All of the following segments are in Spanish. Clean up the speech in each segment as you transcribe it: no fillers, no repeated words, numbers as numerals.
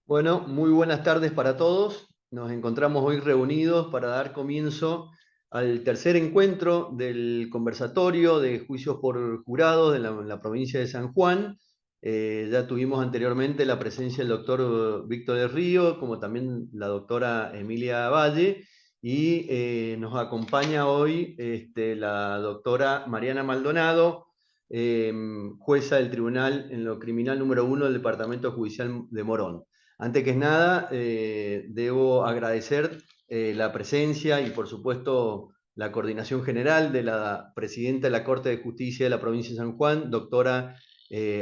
Bueno, muy buenas tardes para todos. Nos encontramos hoy reunidos para dar comienzo al tercer encuentro del conversatorio de juicios por jurados en la provincia de San Juan. Ya tuvimos anteriormente la presencia del doctor Víctor del Río, como también la doctora Emilia Valle, y nos acompaña hoy la doctora Mariana Maldonado, eh, jueza del Tribunal en lo Criminal número 1 del Departamento Judicial de Morón. Antes que nada, debo agradecer la presencia y, por supuesto, la coordinación general de la presidenta de la Corte de Justicia de la provincia de San Juan, doctora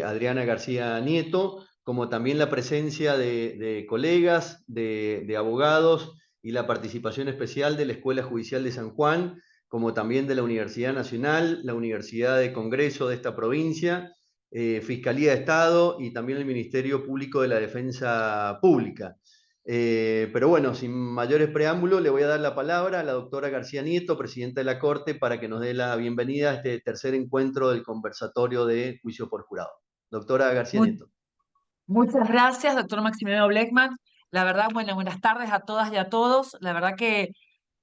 Adriana García Nieto, como también la presencia de colegas, de abogados y la participación especial de la Escuela Judicial de San Juan, como también de la Universidad Nacional, la Universidad de Congreso de esta provincia, Fiscalía de Estado y también el Ministerio Público de la Defensa Pública. Pero bueno, sin mayores preámbulos, le voy a dar la palabra a la doctora García Nieto, presidenta de la Corte, para que nos dé la bienvenida a este tercer encuentro del conversatorio de juicio por jurado. Doctora García Mu- Nieto. Muchas gracias, doctor Maximiliano Bleckman. La verdad, bueno, buenas tardes a todas y a todos. La verdad que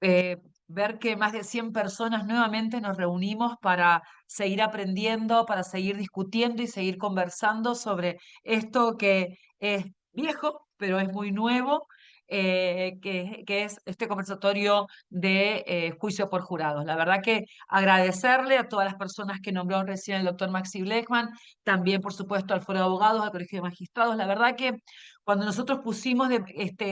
eh, ver que más de 100 personas nuevamente nos reunimos para seguir aprendiendo, para seguir discutiendo y seguir conversando sobre esto que es viejo, pero es muy nuevo, que es este conversatorio de juicio por jurados. La verdad que agradecerle a todas las personas que nombró recién el doctor Maxi Bleckman, también, por supuesto, al Foro de Abogados, al Colegio de Magistrados. La verdad que cuando nosotros pusimos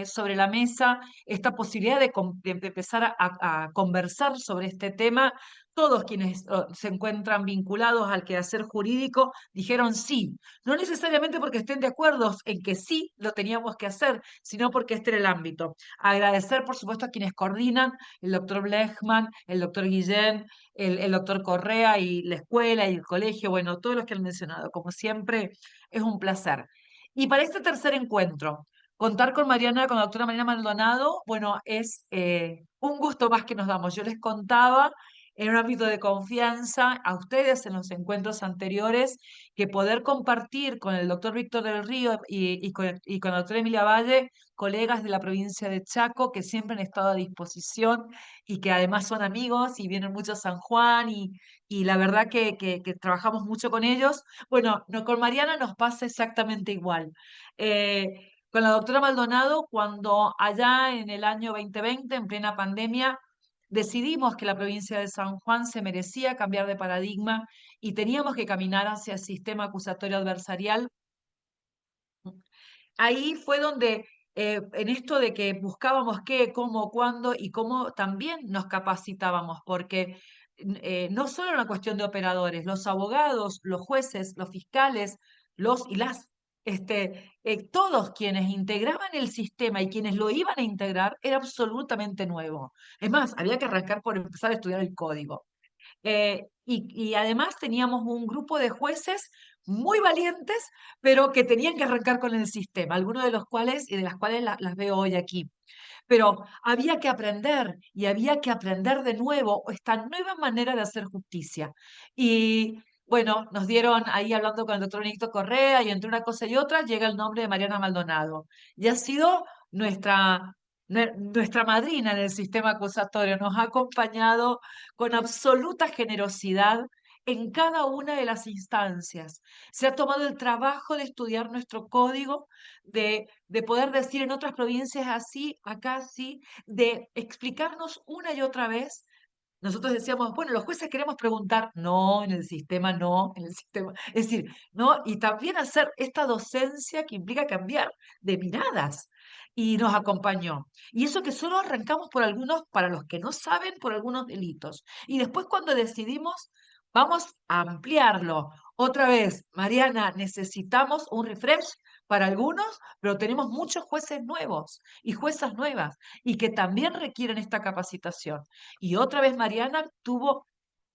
sobre la mesa esta posibilidad de empezar a conversar sobre este tema, todos quienes se encuentran vinculados al quehacer jurídico dijeron sí, no necesariamente porque estén de acuerdo en que sí lo teníamos que hacer, sino porque este era el ámbito. Agradecer, por supuesto, a quienes coordinan, el doctor Blechman, el doctor Guillén, el doctor Correa y la escuela y el colegio, bueno, todos los que han mencionado. Como siempre, es un placer. Y para este tercer encuentro, contar con la doctora Mariana Maldonado, bueno, es un gusto más que nos damos. Yo les contaba en un ámbito de confianza a ustedes en los encuentros anteriores que poder compartir con el doctor Víctor del Río y con la doctora Emilia Valle, colegas de la provincia de Chaco, que siempre han estado a disposición y que además son amigos y vienen mucho a San Juan y la verdad que trabajamos mucho con ellos. Bueno, no, con Mariana nos pasa exactamente igual. Con la doctora Maldonado, cuando allá en el año 2020, en plena pandemia, decidimos que la provincia de San Juan se merecía cambiar de paradigma y teníamos que caminar hacia el sistema acusatorio adversarial. Ahí fue donde, en esto de que buscábamos qué, cómo, cuándo y cómo también nos capacitábamos, porque no solo era una cuestión de operadores, los abogados, los jueces, los fiscales, los y las, todos quienes integraban el sistema y quienes lo iban a integrar era absolutamente nuevo. Es más, había que arrancar por empezar a estudiar el código. Y además teníamos un grupo de jueces muy valientes, pero que tenían que arrancar con el sistema, algunos de los cuales y de las cuales las veo hoy aquí. Pero había que aprender y había que aprender de nuevo esta nueva manera de hacer justicia. Y bueno, nos dieron ahí hablando con el doctor Benito Correa y entre una cosa y otra llega el nombre de Mariana Maldonado. Y ha sido nuestra madrina en el sistema acusatorio. Nos ha acompañado con absoluta generosidad en cada una de las instancias. Se ha tomado el trabajo de estudiar nuestro código, de poder decir en otras provincias así, acá sí, de explicarnos una y otra vez. Nosotros decíamos, bueno, los jueces queremos preguntar, no, en el sistema no, en el sistema, es decir, no, y también hacer esta docencia que implica cambiar de miradas. Y nos acompañó. Y eso que solo arrancamos por algunos, para los que no saben, por algunos delitos. Y después cuando decidimos, vamos a ampliarlo. Otra vez, Mariana, necesitamos un refresh para algunos, pero tenemos muchos jueces nuevos y juezas nuevas y que también requieren esta capacitación. Y otra vez Mariana tuvo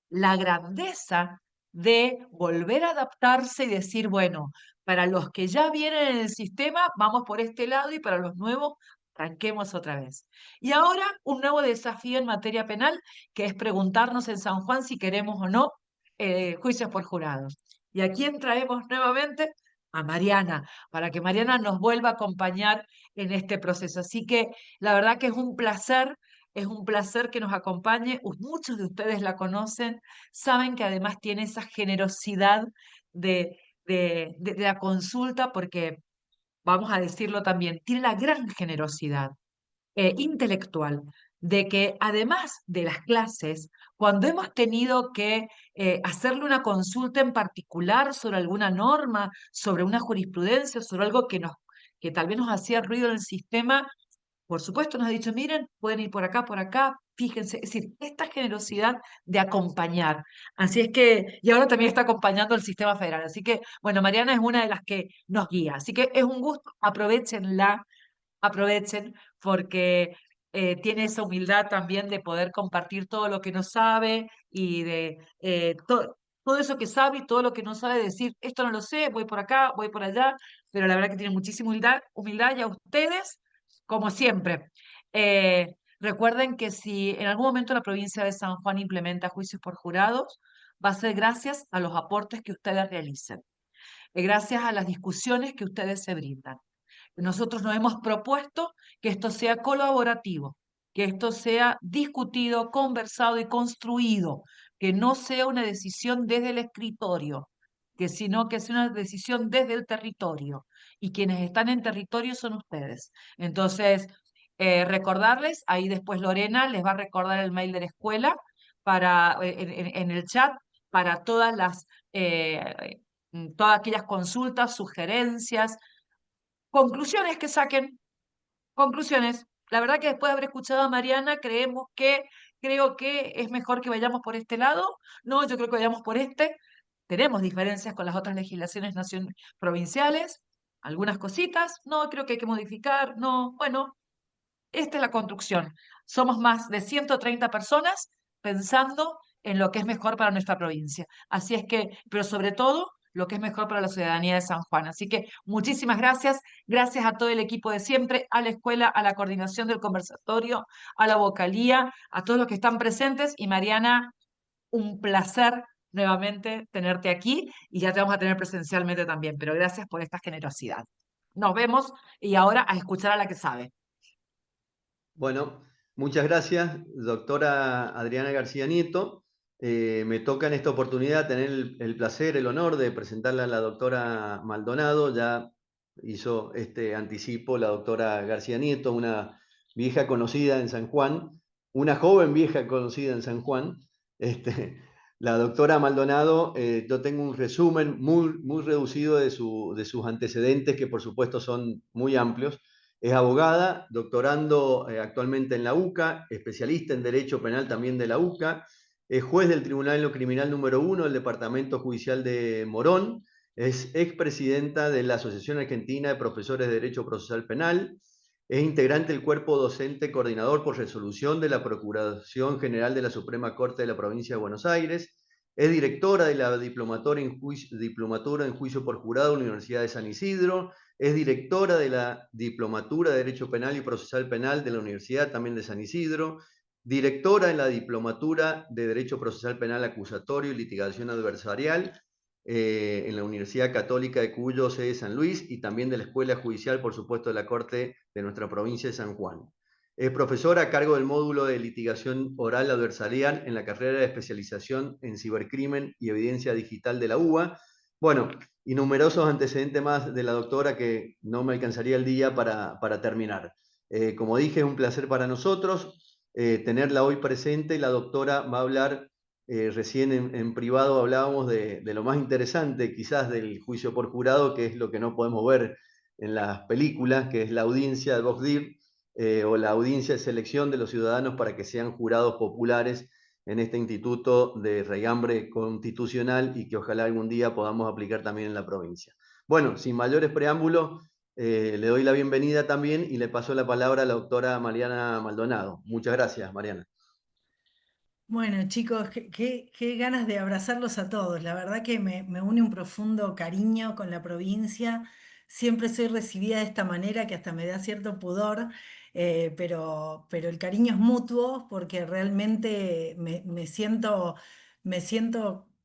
la grandeza de volver a adaptarse y decir, bueno, para los que ya vienen en el sistema, vamos por este lado y para los nuevos, arranquemos otra vez. Y ahora un nuevo desafío en materia penal, que es preguntarnos en San Juan si queremos o no juicios por jurados. ¿Y a quién traemos nuevamente? a Mariana, para que Mariana nos vuelva a acompañar en este proceso. Así que la verdad que es un placer que nos acompañe. Muchos de ustedes la conocen, saben que además tiene esa generosidad de la consulta, porque vamos a decirlo también, tiene la gran generosidad intelectual de que además de las clases, cuando hemos tenido que hacerle una consulta en particular sobre alguna norma, sobre una jurisprudencia, sobre algo que tal vez nos hacía ruido en el sistema, por supuesto nos ha dicho, miren, pueden ir por acá, fíjense, es decir, esta generosidad de acompañar. Así es que, y ahora también está acompañando el sistema federal. Así que, bueno, Mariana es una de las que nos guía. Así que es un gusto, aprovechenla, aprovechen, porque tiene esa humildad también de poder compartir todo lo que no sabe y de todo eso que sabe y todo lo que no sabe, decir, esto no lo sé, voy por acá, voy por allá, pero la verdad que tiene muchísima humildad, y a ustedes, como siempre. Recuerden que si en algún momento la provincia de San Juan implementa juicios por jurados, va a ser gracias a los aportes que ustedes realicen, gracias a las discusiones que ustedes se brindan. Nosotros nos hemos propuesto que esto sea colaborativo, que esto sea discutido, conversado y construido, que no sea una decisión desde el escritorio, sino que sea una decisión desde el territorio. Y quienes están en territorio son ustedes. Entonces, recordarles, ahí después Lorena les va a recordar el mail de la escuela en el chat para todas aquellas consultas, sugerencias, conclusiones que saquen, conclusiones. La verdad que después de haber escuchado a Mariana, creo que es mejor que vayamos por este lado. No, yo creo que vayamos por este. Tenemos diferencias con las otras legislaciones provinciales, algunas cositas. No, creo que hay que modificar. No, bueno, esta es la construcción. Somos más de 130 personas pensando en lo que es mejor para nuestra provincia. Así es que, pero sobre todo, lo que es mejor para la ciudadanía de San Juan. Así que muchísimas gracias. Gracias a todo el equipo de siempre, a la escuela, a la coordinación del conversatorio, a la vocalía, a todos los que están presentes. Y Mariana, un placer nuevamente tenerte aquí, y ya te vamos a tener presencialmente también. Pero gracias por esta generosidad. Nos vemos, y ahora a escuchar a la que sabe. Bueno, muchas gracias, doctora Adriana García Nieto. Me toca en esta oportunidad tener el placer, el honor de presentarle a la doctora Maldonado. Ya hizo este anticipo la doctora García Nieto, una vieja conocida en San Juan, una joven vieja conocida en San Juan. La doctora Maldonado, yo tengo un resumen muy reducido de sus antecedentes, que por supuesto son muy amplios. Es abogada, doctorando actualmente en la UCA, especialista en Derecho Penal también de la UCA, es juez del Tribunal en lo Criminal número 1 del Departamento Judicial de Morón, es expresidenta de la Asociación Argentina de Profesores de Derecho Procesal Penal, es integrante del cuerpo docente coordinador por resolución de la Procuración General de la Suprema Corte de la Provincia de Buenos Aires, es directora de la Diplomatura en Juicio por Jurado de la Universidad de San Isidro, es directora de la Diplomatura de Derecho Penal y Procesal Penal de la Universidad también de San Isidro, directora en la Diplomatura de Derecho Procesal Penal Acusatorio y Litigación Adversarial en la Universidad Católica de Cuyo, sede San Luis, y también de la Escuela Judicial, por supuesto, de la Corte de nuestra provincia de San Juan. Es profesora a cargo del módulo de litigación oral adversarial en la carrera de especialización en cibercrimen y evidencia digital de la UBA. Bueno, y numerosos antecedentes más de la doctora que no me alcanzaría el día para terminar. Como dije, es un placer para nosotros tenerla hoy presente. La doctora va a hablar, recién en privado hablábamos de lo más interesante quizás del juicio por jurado, que es lo que no podemos ver en las películas, que es la audiencia de Vox Dir, o la audiencia de selección de los ciudadanos para que sean jurados populares en este instituto de regambre constitucional y que ojalá algún día podamos aplicar también en la provincia. Bueno, sin mayores preámbulos, le doy la bienvenida también y le paso la palabra a la doctora Mariana Maldonado. Muchas gracias, Mariana. Bueno, chicos, qué ganas de abrazarlos a todos. La verdad que me une un profundo cariño con la provincia. Siempre soy recibida de esta manera que hasta me da cierto pudor, pero el cariño es mutuo porque realmente me siento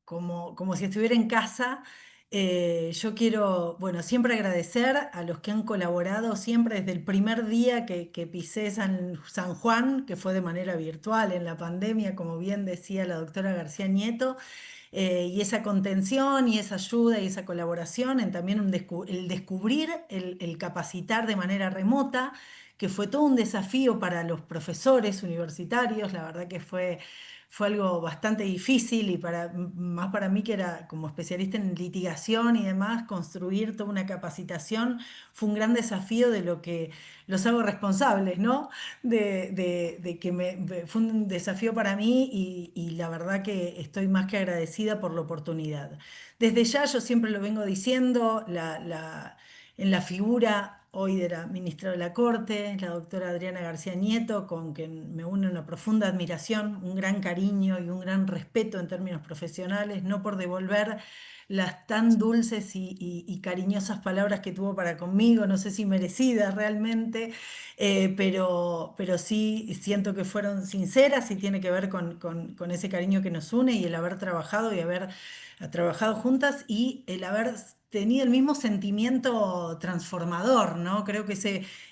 como si estuviera en casa. Yo quiero, bueno, siempre agradecer a los que han colaborado siempre desde el primer día que pisé San Juan, que fue de manera virtual en la pandemia, como bien decía la doctora García Nieto, y esa contención y esa ayuda y esa colaboración en también el descubrir, el capacitar de manera remota, que fue todo un desafío para los profesores universitarios, la verdad que fue algo bastante difícil y más para mí que era como especialista en litigación y demás, construir toda una capacitación fue un gran desafío de lo que los hago responsables, ¿no? De que fue un desafío para mí y la verdad que estoy más que agradecida por la oportunidad. Desde ya yo siempre lo vengo diciendo, en la figura hoy de la ministra de la Corte, la doctora Adriana García Nieto, con quien me une una profunda admiración, un gran cariño y un gran respeto en términos profesionales, no por devolver las tan dulces y cariñosas palabras que tuvo para conmigo, no sé si merecidas realmente, pero sí siento que fueron sinceras y tiene que ver con ese cariño que nos une y el haber trabajado y haber trabajado juntas y el haber tenido el mismo sentimiento transformador, ¿no? Creo que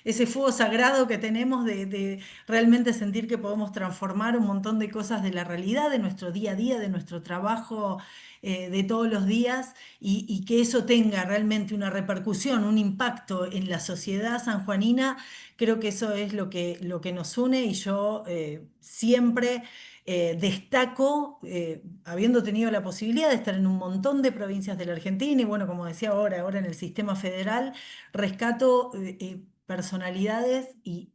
ese fuego sagrado que tenemos de realmente sentir que podemos transformar un montón de cosas de la realidad, de nuestro día a día, de nuestro trabajo de todos los días y que eso tenga realmente una repercusión, un impacto en la sociedad sanjuanina, creo que eso es lo que nos une y yo siempre destaco, habiendo tenido la posibilidad de estar en un montón de provincias de la Argentina y bueno, como decía ahora en el sistema federal, rescato personalidades y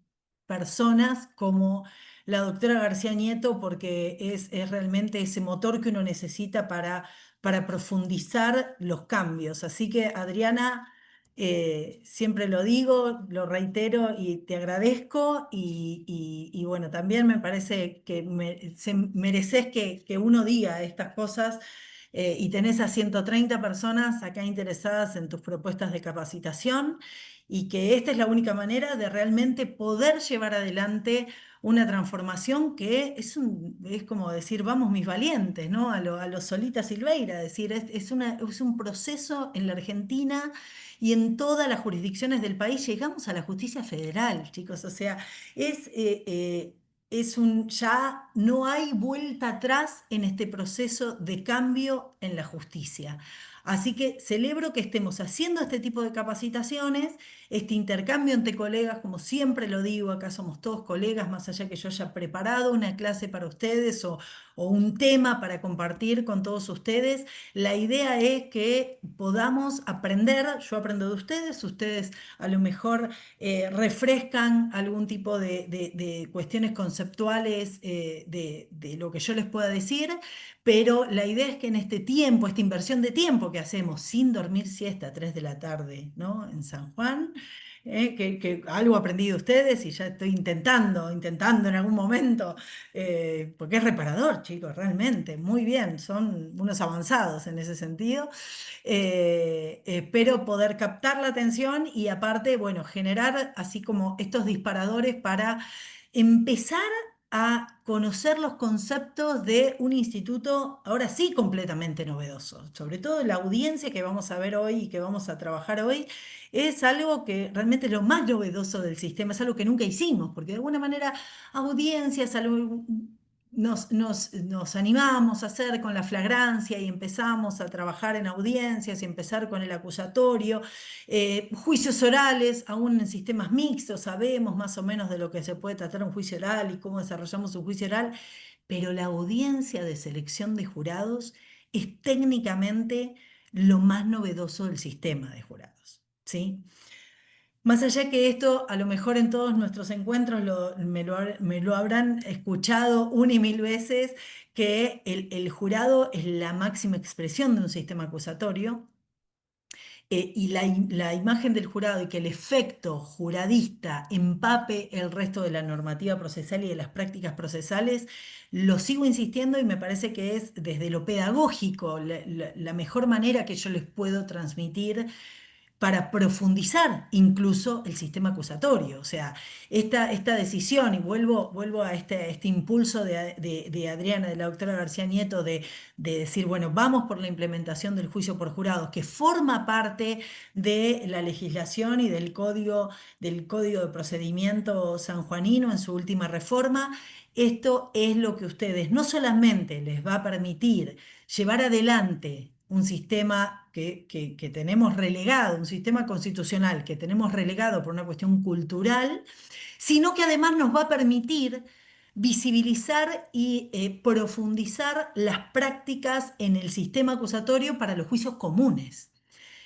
personas como la doctora García Nieto porque es realmente ese motor que uno necesita para profundizar los cambios. Así que Adriana, siempre lo digo, lo reitero y te agradezco y bueno, también me parece que mereces que uno diga estas cosas y tenés a 130 personas acá interesadas en tus propuestas de capacitación y que esta es la única manera de realmente poder llevar adelante una transformación que es como decir, vamos mis valientes, ¿no? A lo Solita Silveira, decir, es un proceso en la Argentina y en todas las jurisdicciones del país llegamos a la justicia federal, chicos. O sea, es, ya no hay vuelta atrás en este proceso de cambio en la justicia. Así que celebro que estemos haciendo este tipo de capacitaciones, este intercambio entre colegas, como siempre lo digo, acá somos todos colegas, más allá que yo haya preparado una clase para ustedes o un tema para compartir con todos ustedes. La idea es que podamos aprender, yo aprendo de ustedes a lo mejor refrescan algún tipo de cuestiones conceptuales de lo que yo les pueda decir, pero la idea es que en este tiempo, esta inversión de tiempo que hacemos sin dormir siesta a 3 de la tarde, ¿no? En San Juan, que algo aprendí de ustedes y ya estoy intentando en algún momento, porque es reparador, chicos, realmente, muy bien, son unos avanzados en ese sentido. Espero poder captar la atención y aparte, bueno, generar así como estos disparadores para empezar a conocer los conceptos de un instituto ahora sí completamente novedoso. Sobre todo la audiencia que vamos a ver hoy y que vamos a trabajar hoy es algo que realmente es lo más novedoso del sistema, es algo que nunca hicimos, porque de alguna manera audiencia es algo nos animamos a hacer con la flagrancia y empezamos a trabajar en audiencias y empezar con el acusatorio. Juicios orales, aún en sistemas mixtos, sabemos más o menos de lo que se puede tratar un juicio oral y cómo desarrollamos un juicio oral, pero la audiencia de selección de jurados es técnicamente lo más novedoso del sistema de jurados, ¿sí? Más allá que esto, a lo mejor en todos nuestros encuentros me lo habrán escuchado una y mil veces, que el jurado es la máxima expresión de un sistema acusatorio y la imagen del jurado y que el efecto juradista empape el resto de la normativa procesal y de las prácticas procesales, lo sigo insistiendo y me parece que es desde lo pedagógico la mejor manera que yo les puedo transmitir para profundizar incluso el sistema acusatorio. O sea, esta decisión, y vuelvo a este impulso de Adriana, de la doctora García Nieto, de decir, bueno, vamos por la implementación del juicio por jurados, que forma parte de la legislación y del Código de Procedimiento sanjuanino en su última reforma. Esto es lo que ustedes no solamente les va a permitir llevar adelante un sistema que tenemos relegado, un sistema constitucional que tenemos relegado por una cuestión cultural, sino que además nos va a permitir visibilizar y profundizar las prácticas en el sistema acusatorio para los juicios comunes.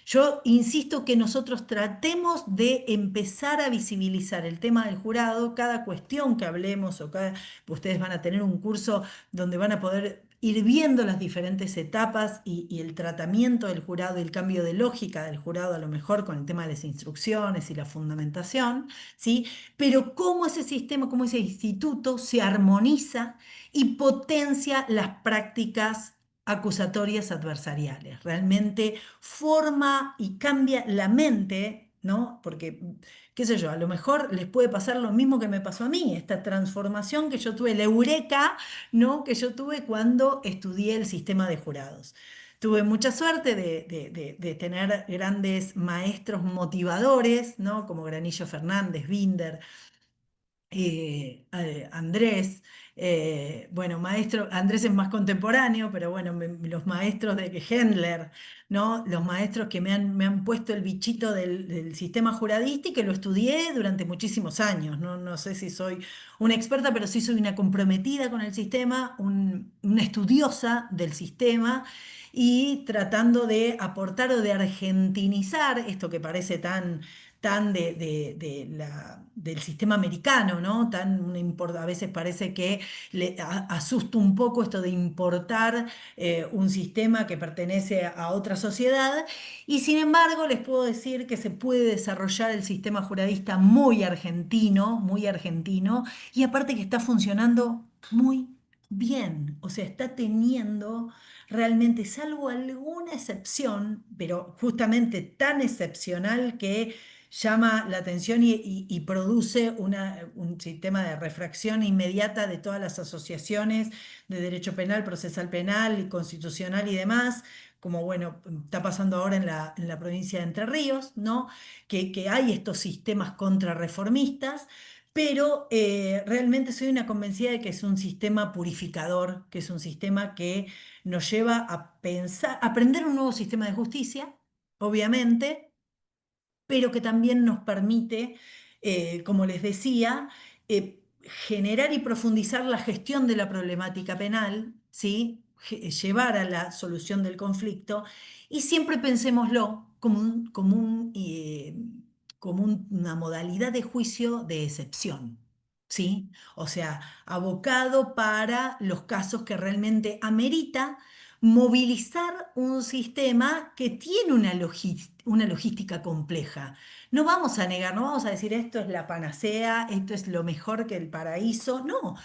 Yo insisto que nosotros tratemos de empezar a visibilizar el tema del jurado, cada cuestión que hablemos ustedes van a tener un curso donde van a poder ir viendo las diferentes etapas y el tratamiento del jurado y el cambio de lógica del jurado a lo mejor con el tema de las instrucciones y la fundamentación, ¿sí? Pero cómo ese sistema, cómo ese instituto se armoniza y potencia las prácticas acusatorias adversariales. Realmente forma y cambia la mente, ¿no? Porque, qué sé yo, a lo mejor les puede pasar lo mismo que me pasó a mí, esta transformación que yo tuve, la eureka, ¿no? Que yo tuve cuando estudié el sistema de jurados. Tuve mucha suerte de tener grandes maestros motivadores, ¿no? Como Granillo Fernández, Binder, Andrés, bueno, maestro, Andrés es más contemporáneo, pero bueno, los maestros de Hendler, ¿no? Los maestros que me han puesto el bichito del sistema juradista y que lo estudié durante muchísimos años, ¿no? No sé si soy una experta, pero sí soy una comprometida con el sistema, una estudiosa del sistema y tratando de aportar o de argentinizar esto que parece tan del sistema americano, ¿no? A veces parece que asusta un poco esto de importar un sistema que pertenece a otra sociedad, y sin embargo les puedo decir que se puede desarrollar el sistema juradista muy argentino, y aparte que está funcionando muy bien, o sea, está teniendo realmente, salvo alguna excepción, pero justamente tan excepcional que llama la atención y produce un sistema de refracción inmediata de todas las asociaciones de derecho penal, procesal penal y constitucional y demás, como bueno, está pasando ahora en la provincia de Entre Ríos, ¿no? Que hay estos sistemas contrarreformistas. Pero realmente soy una convencida de que es un sistema purificador, que es un sistema que nos lleva a pensar, a aprender un nuevo sistema de justicia, obviamente, pero que también nos permite, como les decía, generar y profundizar la gestión de la problemática penal, ¿sí? Llevar a la solución del conflicto, y siempre pensémoslo como una modalidad de juicio de excepción. ¿Sí? O sea, abocado para los casos que realmente amerita movilizar un sistema que tiene una logística compleja. No vamos a negar, no vamos a decir esto es la panacea, esto es lo mejor que el paraíso. No,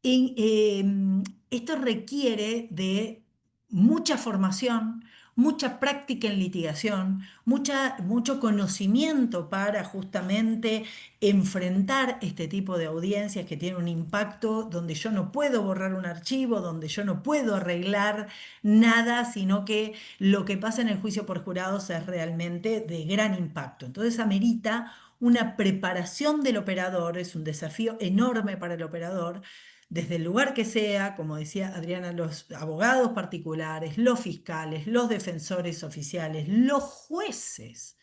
esto requiere de mucha formación, mucha práctica en litigación, mucho conocimiento para justamente enfrentar este tipo de audiencias que tienen un impacto donde yo no puedo borrar un archivo, donde yo no puedo arreglar nada, sino que lo que pasa en el juicio por jurados es realmente de gran impacto. Entonces amerita una preparación del operador, es un desafío enorme para el operador desde el lugar que sea, como decía Adriana, los abogados particulares, los fiscales, los defensores oficiales, los jueces.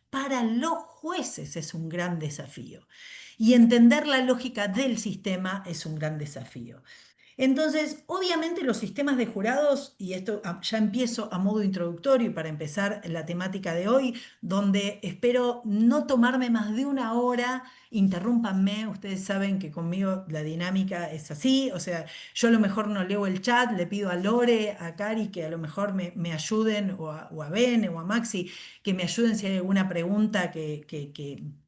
Para los jueces es un gran desafío. Y entender la lógica del sistema es un gran desafío. Entonces, obviamente los sistemas de jurados, y esto ya empiezo a modo introductorio para empezar la temática de hoy, donde espero no tomarme más de una hora, interrúmpanme, ustedes saben que conmigo la dinámica es así, o sea, yo a lo mejor no leo el chat, le pido a Lore, a Cari, que a lo mejor me ayuden, o a Bene o a Maxi, que me ayuden si hay alguna pregunta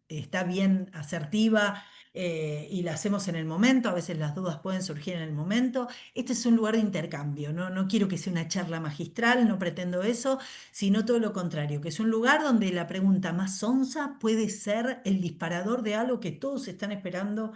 está bien asertiva y la hacemos en el momento, a veces las dudas pueden surgir en el momento. Este es un lugar de intercambio, ¿no? No quiero que sea una charla magistral, no pretendo eso, sino todo lo contrario, que es un lugar donde la pregunta más sonsa puede ser el disparador de algo que todos están esperando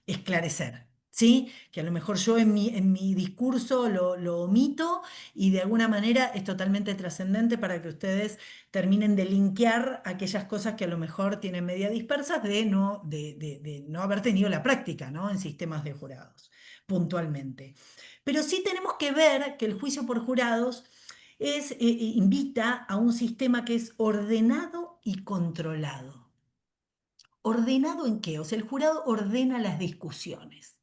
esclarecer. ¿Sí? Que a lo mejor yo en mi discurso lo omito y de alguna manera es totalmente trascendente para que ustedes terminen de linkear aquellas cosas que a lo mejor tienen media dispersas de no haber tenido la práctica, ¿no? En sistemas de jurados, puntualmente. Pero sí tenemos que ver que el juicio por jurados invita a un sistema que es ordenado y controlado. ¿Ordenado en qué? O sea, el jurado ordena las discusiones.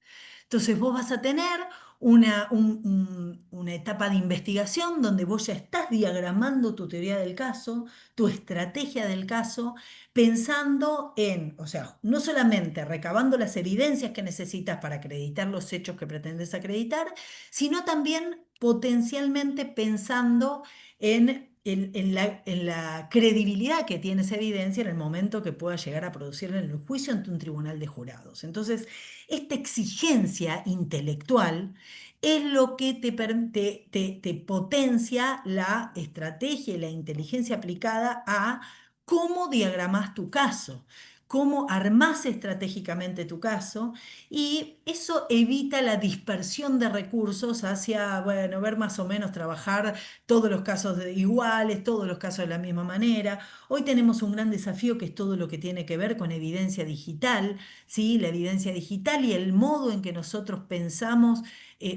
Entonces vos vas a tener una etapa de investigación donde vos ya estás diagramando tu teoría del caso, tu estrategia del caso, pensando en, o sea, no solamente recabando las evidencias que necesitas para acreditar los hechos que pretendes acreditar, sino también potencialmente pensando en la credibilidad que tiene esa evidencia en el momento que pueda llegar a producirla en el juicio ante un tribunal de jurados. Entonces, esta exigencia intelectual es lo que te potencia la estrategia y la inteligencia aplicada a cómo diagramas tu caso, cómo armás estratégicamente tu caso, y eso evita la dispersión de recursos hacia, bueno, ver más o menos trabajar todos los casos iguales, todos los casos de la misma manera. Hoy tenemos un gran desafío que es todo lo que tiene que ver con evidencia digital, ¿sí? La evidencia digital y el modo en que nosotros pensamos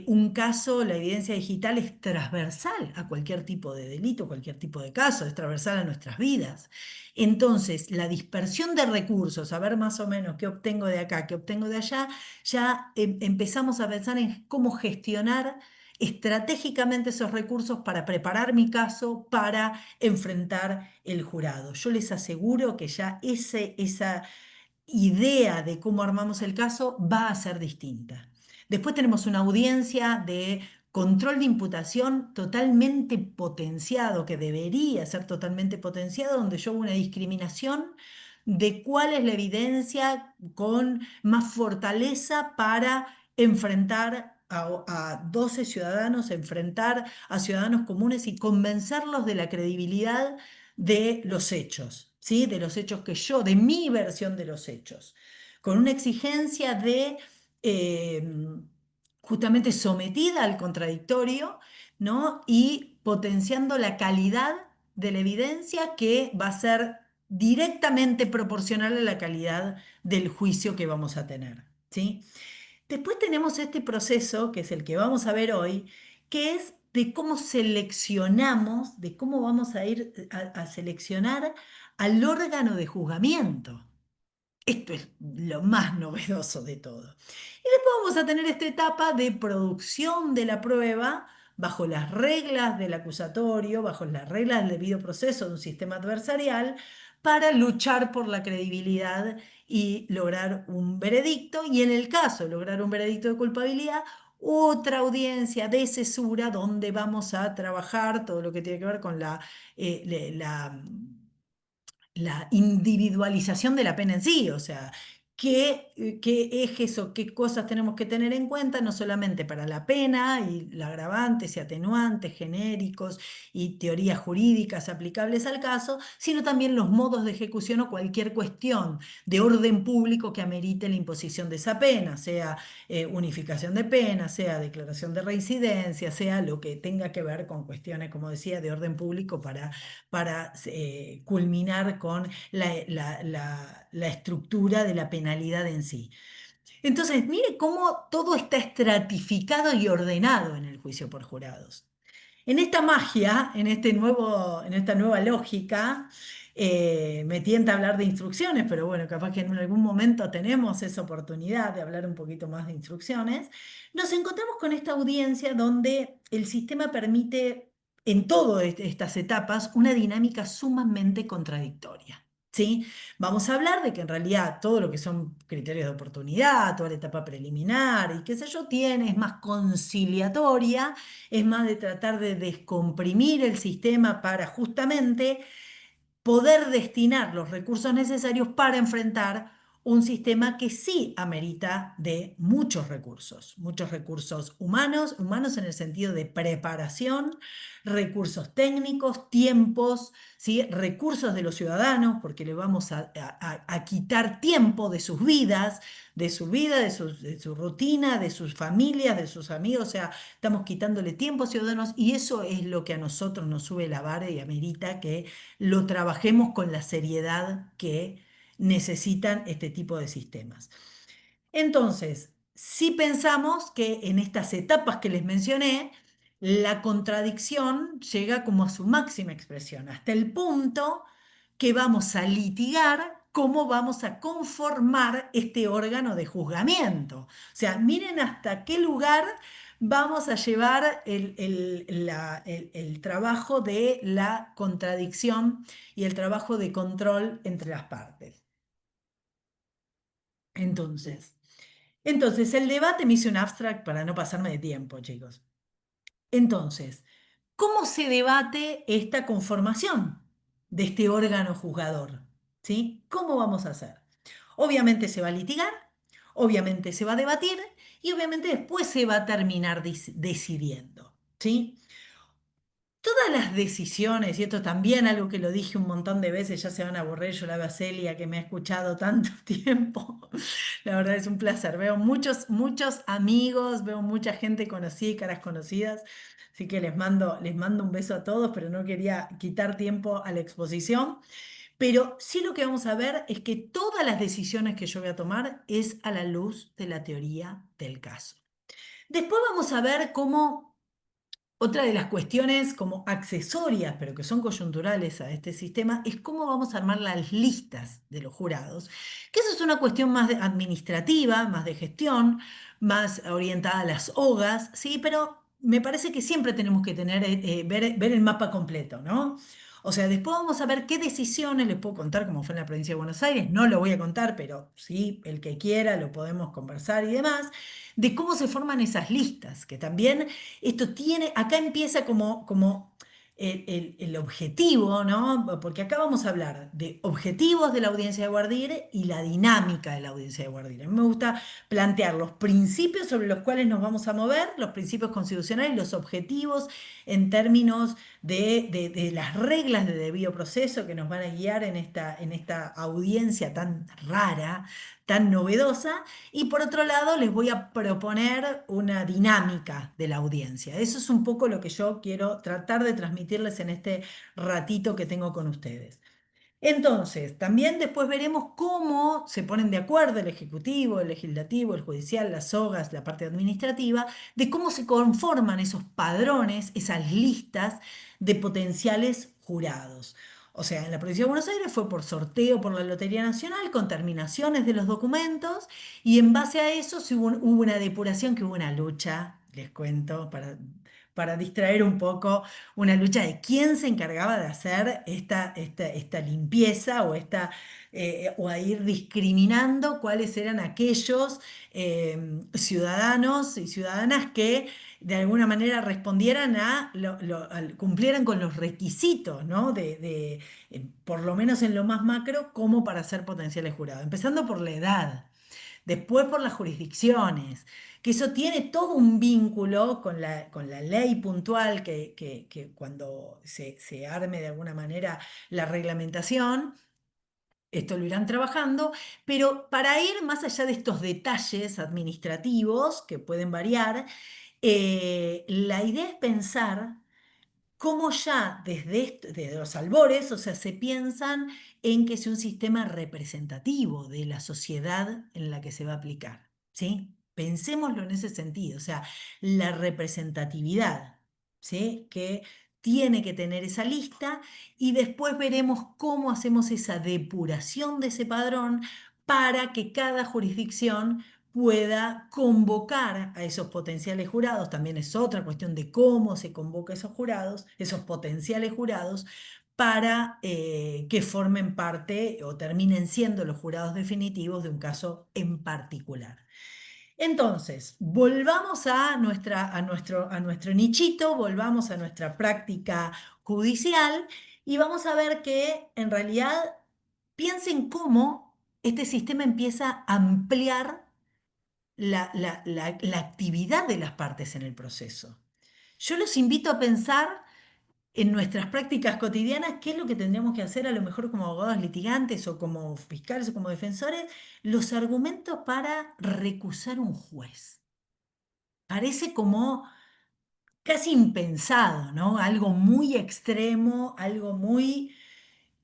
un caso, la evidencia digital es transversal a cualquier tipo de delito, cualquier tipo de caso, es transversal a nuestras vidas. Entonces, la dispersión de recursos, saber más o menos qué obtengo de acá, qué obtengo de allá, ya empezamos a pensar en cómo gestionar estratégicamente esos recursos para preparar mi caso, para enfrentar el jurado. Yo les aseguro que ya esa idea de cómo armamos el caso va a ser distinta. Después tenemos una audiencia de control de imputación totalmente potenciado, que debería ser totalmente potenciado, donde yo hago una discriminación de cuál es la evidencia con más fortaleza para enfrentar a 12 ciudadanos, enfrentar a ciudadanos comunes y convencerlos de la credibilidad de los hechos, ¿sí? De los hechos que yo, de mi versión de los hechos, con una exigencia de eh, justamente sometida al contradictorio, ¿no? Y potenciando la calidad de la evidencia que va a ser directamente proporcional a la calidad del juicio que vamos a tener, ¿sí? Después tenemos este proceso, que es el que vamos a ver hoy, que es de cómo seleccionamos, de cómo vamos a ir a seleccionar al órgano de juzgamiento. Esto es lo más novedoso de todo. Y después vamos a tener esta etapa de producción de la prueba bajo las reglas del acusatorio, bajo las reglas del debido proceso de un sistema adversarial, para luchar por la credibilidad y lograr un veredicto. Y en el caso de lograr un veredicto de culpabilidad, otra audiencia de cesura donde vamos a trabajar todo lo que tiene que ver con la individualización de la pena en sí, o sea, qué ejes o qué cosas tenemos que tener en cuenta, no solamente para la pena y la agravantes y atenuantes genéricos y teorías jurídicas aplicables al caso, sino también los modos de ejecución o cualquier cuestión de orden público que amerite la imposición de esa pena, sea unificación de pena, sea declaración de reincidencia, sea lo que tenga que ver con cuestiones, como decía, de orden público para culminar con la estructura de la penalidad en sí. Entonces, mire cómo todo está estratificado y ordenado en el juicio por jurados. En esta magia, en esta nueva lógica, me tienta hablar de instrucciones, pero bueno, capaz que en algún momento tenemos esa oportunidad de hablar un poquito más de instrucciones. Nos encontramos con esta audiencia donde el sistema permite en todas estas etapas una dinámica sumamente contradictoria. ¿Sí? Vamos a hablar de que en realidad todo lo que son criterios de oportunidad, toda la etapa preliminar y qué sé yo, es más conciliatoria, es más de tratar de descomprimir el sistema para justamente poder destinar los recursos necesarios para enfrentar un sistema que sí amerita de muchos recursos humanos en el sentido de preparación, recursos técnicos, tiempos, ¿sí? Recursos de los ciudadanos, porque le vamos a quitar tiempo de sus vidas, de su vida, de su rutina, de sus familias, de sus amigos, o sea, estamos quitándole tiempo a ciudadanos y eso es lo que a nosotros nos sube la vara y amerita que lo trabajemos con la seriedad que necesitan este tipo de sistemas. Entonces, si pensamos que en estas etapas que les mencioné, la contradicción llega como a su máxima expresión, hasta el punto que vamos a litigar cómo vamos a conformar este órgano de juzgamiento. O sea, miren hasta qué lugar vamos a llevar el trabajo de la contradicción y el trabajo de control entre las partes. Entonces, el debate me hice un abstract para no pasarme de tiempo, chicos. Entonces, ¿cómo se debate esta conformación de este órgano juzgador? ¿Sí? ¿Cómo vamos a hacer? Obviamente se va a litigar, obviamente se va a debatir y obviamente después se va a terminar decidiendo. ¿Sí? Todas las decisiones, y esto también algo que lo dije un montón de veces, ya se van a aburrir, yo la veo a Celia que me ha escuchado tanto tiempo. La verdad es un placer. Veo muchos amigos, veo mucha gente conocida y caras conocidas. Así que les mando un beso a todos, pero no quería quitar tiempo a la exposición. Pero sí lo que vamos a ver es que todas las decisiones que yo voy a tomar es a la luz de la teoría del caso. Después vamos a ver cómo otra de las cuestiones como accesorias, pero que son coyunturales a este sistema, es cómo vamos a armar las listas de los jurados, que eso es una cuestión más administrativa, más de gestión, más orientada a las hogas, ¿sí? Pero me parece que siempre tenemos que tener, ver el mapa completo, ¿no? O sea, después vamos a ver qué decisiones les puedo contar, como fue en la provincia de Buenos Aires, no lo voy a contar, pero sí, el que quiera lo podemos conversar y demás, de cómo se forman esas listas, que también esto tiene, acá empieza como el objetivo, ¿no? Porque acá vamos a hablar de objetivos de la audiencia de Guardire y la dinámica de la audiencia de Guardire. A mí me gusta plantear los principios sobre los cuales nos vamos a mover, los principios constitucionales, los objetivos en términos de las reglas de debido proceso que nos van a guiar en esta audiencia tan rara, tan novedosa. Y por otro lado, les voy a proponer una dinámica de la audiencia. Eso es un poco lo que yo quiero tratar de transmitirles en este ratito que tengo con ustedes. Entonces, también después veremos cómo se ponen de acuerdo el ejecutivo, el legislativo, el judicial, las sogas, la parte administrativa, de cómo se conforman esos padrones, esas listas de potenciales jurados. O sea, en la provincia de Buenos Aires fue por sorteo por la Lotería Nacional, con terminaciones de los documentos, y en base a eso hubo una depuración, que hubo una lucha, les cuento, para distraer un poco, una lucha de quién se encargaba de hacer esta limpieza o a ir discriminando cuáles eran aquellos ciudadanos y ciudadanas que de alguna manera respondieran cumplieran con los requisitos, ¿no? Por lo menos en lo más macro, como para ser potenciales jurados. Empezando por la edad, después por las jurisdicciones, que eso tiene todo un vínculo con la ley puntual que cuando se arme de alguna manera la reglamentación, esto lo irán trabajando, pero para ir más allá de estos detalles administrativos que pueden variar, la idea es pensar cómo ya desde los albores, o sea, se piensan en que sea un sistema representativo de la sociedad en la que se va a aplicar, ¿sí? Pensémoslo en ese sentido, o sea, la representatividad, ¿sí? Que tiene que tener esa lista y después veremos cómo hacemos esa depuración de ese padrón para que cada jurisdicción pueda convocar a esos potenciales jurados. También es otra cuestión de cómo se convoca a esos jurados, esos potenciales jurados, para que formen parte o terminen siendo los jurados definitivos de un caso en particular. Entonces, volvamos a nuestro nichito, volvamos a nuestra práctica judicial y vamos a ver que en realidad piensen cómo este sistema empieza a ampliar la actividad de las partes en el proceso. Yo los invito a pensar en nuestras prácticas cotidianas qué es lo que tendríamos que hacer a lo mejor como abogados litigantes o como fiscales o como defensores, los argumentos para recusar un juez. Parece como casi impensado, ¿no? Algo muy extremo, algo muy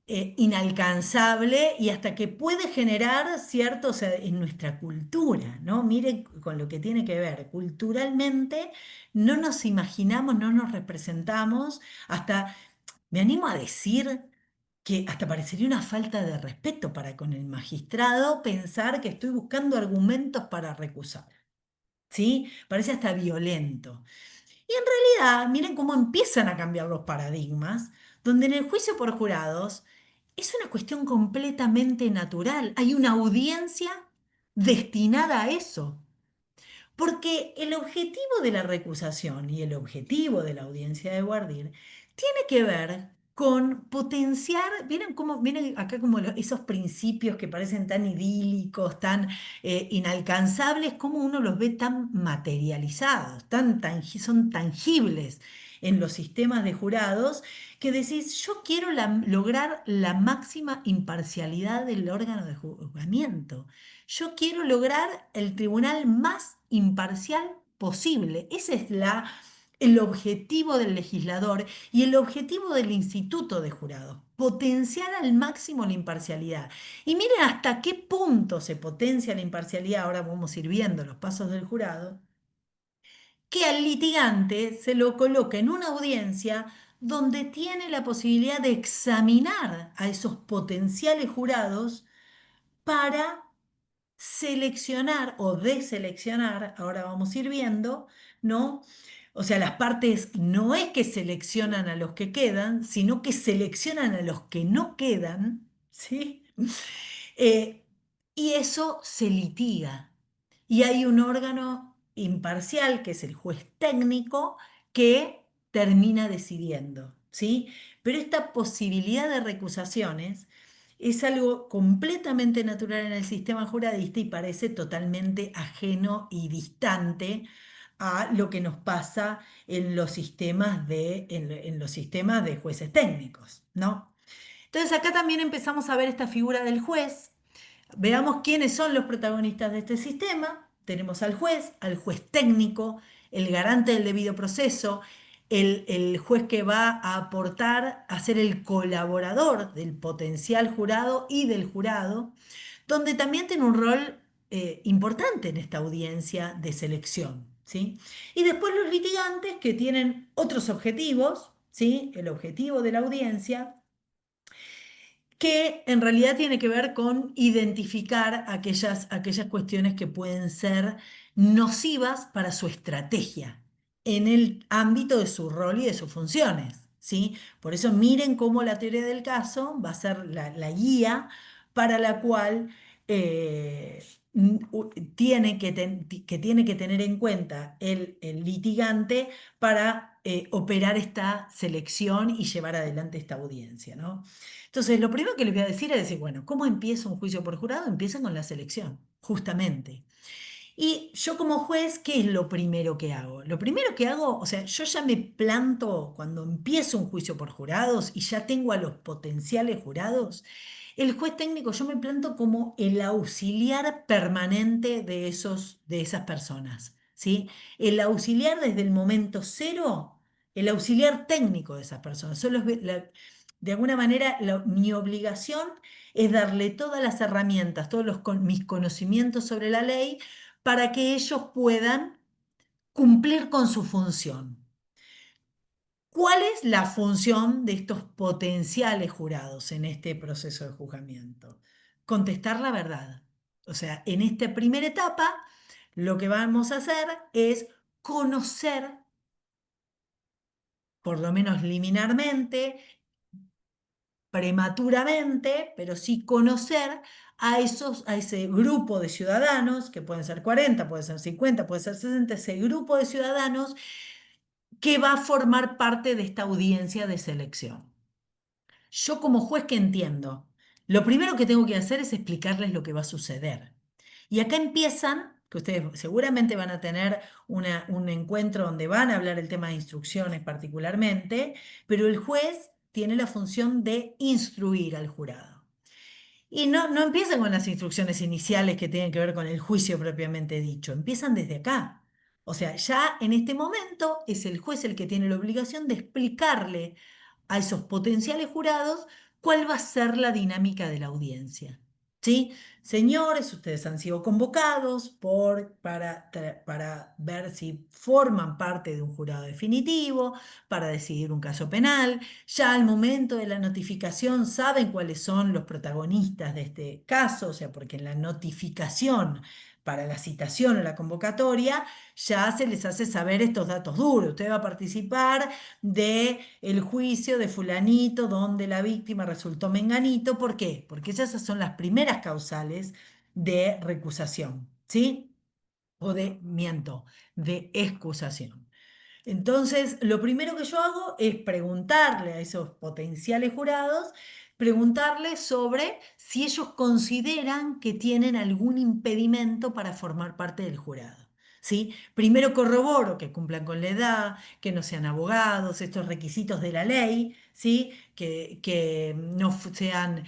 inalcanzable y hasta que puede generar cierto, o sea, en nuestra cultura, ¿no? Miren con lo que tiene que ver. Culturalmente no nos imaginamos, no nos representamos, hasta me animo a decir que hasta parecería una falta de respeto para con el magistrado pensar que estoy buscando argumentos para recusar, ¿sí? Parece hasta violento. Y en realidad, miren cómo empiezan a cambiar los paradigmas, donde en el juicio por jurados es una cuestión completamente natural. Hay una audiencia destinada a eso. Porque el objetivo de la recusación y el objetivo de la audiencia de Guardir tiene que ver con potenciar, miren acá como esos principios que parecen tan idílicos, tan inalcanzables, como uno los ve tan materializados, son tangibles en los sistemas de jurados, que decís, yo quiero lograr la máxima imparcialidad del órgano de juzgamiento. Yo quiero lograr el tribunal más imparcial posible. Ese es el objetivo del legislador y el objetivo del instituto de jurados. Potenciar al máximo la imparcialidad. Y miren hasta qué punto se potencia la imparcialidad. Ahora vamos a ir viendo los pasos del jurado. Que al litigante se lo coloca en una audiencia donde tiene la posibilidad de examinar a esos potenciales jurados para seleccionar o deseleccionar, ahora vamos a ir viendo, ¿no? O sea, las partes no es que seleccionan a los que quedan, sino que seleccionan a los que no quedan, ¿sí? Eh, y eso se litiga. Y hay un órgano imparcial, que es el juez técnico, que termina decidiendo, ¿sí? Pero esta posibilidad de recusaciones es algo completamente natural en el sistema juradista y parece totalmente ajeno y distante a lo que nos pasa en los sistemas en los sistemas de jueces técnicos, ¿no? Entonces acá también empezamos a ver esta figura del juez. Veamos quiénes son los protagonistas de este sistema. Tenemos al juez técnico, el garante del debido proceso, el juez que va a aportar a ser el colaborador del potencial jurado y del jurado, donde también tiene un rol importante en esta audiencia de selección, ¿sí? Y después los litigantes que tienen otros objetivos, ¿sí? El objetivo de la audiencia que en realidad tiene que ver con identificar aquellas cuestiones que pueden ser nocivas para su estrategia en el ámbito de su rol y de sus funciones, ¿sí? Por eso miren cómo la teoría del caso va a ser la guía para la cual tiene que tener en cuenta el litigante para operar esta selección y llevar adelante esta audiencia, ¿no? Entonces, lo primero que les voy a decir es decir, bueno, ¿cómo empieza un juicio por jurado? Empieza con la selección, justamente. Y yo como juez, ¿qué es lo primero que hago? Lo primero que hago, o sea, yo ya me planto cuando empiezo un juicio por jurados y ya tengo a los potenciales jurados, el juez técnico yo me planto como el auxiliar permanente de esas personas, ¿sí? El auxiliar desde el momento cero, el auxiliar técnico de esas personas. De alguna manera, mi obligación es darle todas las herramientas, mis conocimientos sobre la ley para que ellos puedan cumplir con su función. ¿Cuál es la función de estos potenciales jurados en este proceso de juzgamiento? Contestar la verdad. O sea, en esta primera etapa, lo que vamos a hacer es conocer, por lo menos liminarmente, prematuramente, pero sí conocer a ese grupo de ciudadanos, que pueden ser 40, pueden ser 50, pueden ser 60, ese grupo de ciudadanos que va a formar parte de esta audiencia de selección. Yo como juez, ¿qué entiendo? Lo primero que tengo que hacer es explicarles lo que va a suceder. Y acá empiezan, que ustedes seguramente van a tener un encuentro donde van a hablar el tema de instrucciones particularmente, pero el juez tiene la función de instruir al jurado. Y no empiezan con las instrucciones iniciales que tienen que ver con el juicio propiamente dicho, empiezan desde acá. O sea, ya en este momento es el juez el que tiene la obligación de explicarle a esos potenciales jurados cuál va a ser la dinámica de la audiencia. ¿Sí? Señores, ustedes han sido convocados para ver si forman parte de un jurado definitivo, para decidir un caso penal. Ya al momento de la notificación saben cuáles son los protagonistas de este caso, o sea, porque en la notificación para la citación o la convocatoria ya se les hace saber estos datos duros. Usted va a participar del juicio de fulanito donde la víctima resultó menganito. ¿Por qué? Porque esas son las primeras causales de recusación, ¿sí? O de excusación. Entonces, lo primero que yo hago es preguntarle a esos potenciales jurados, preguntarles sobre si ellos consideran que tienen algún impedimento para formar parte del jurado. ¿Sí? Primero corroboro que cumplan con la edad, que no sean abogados, estos requisitos de la ley, ¿sí? Que no sean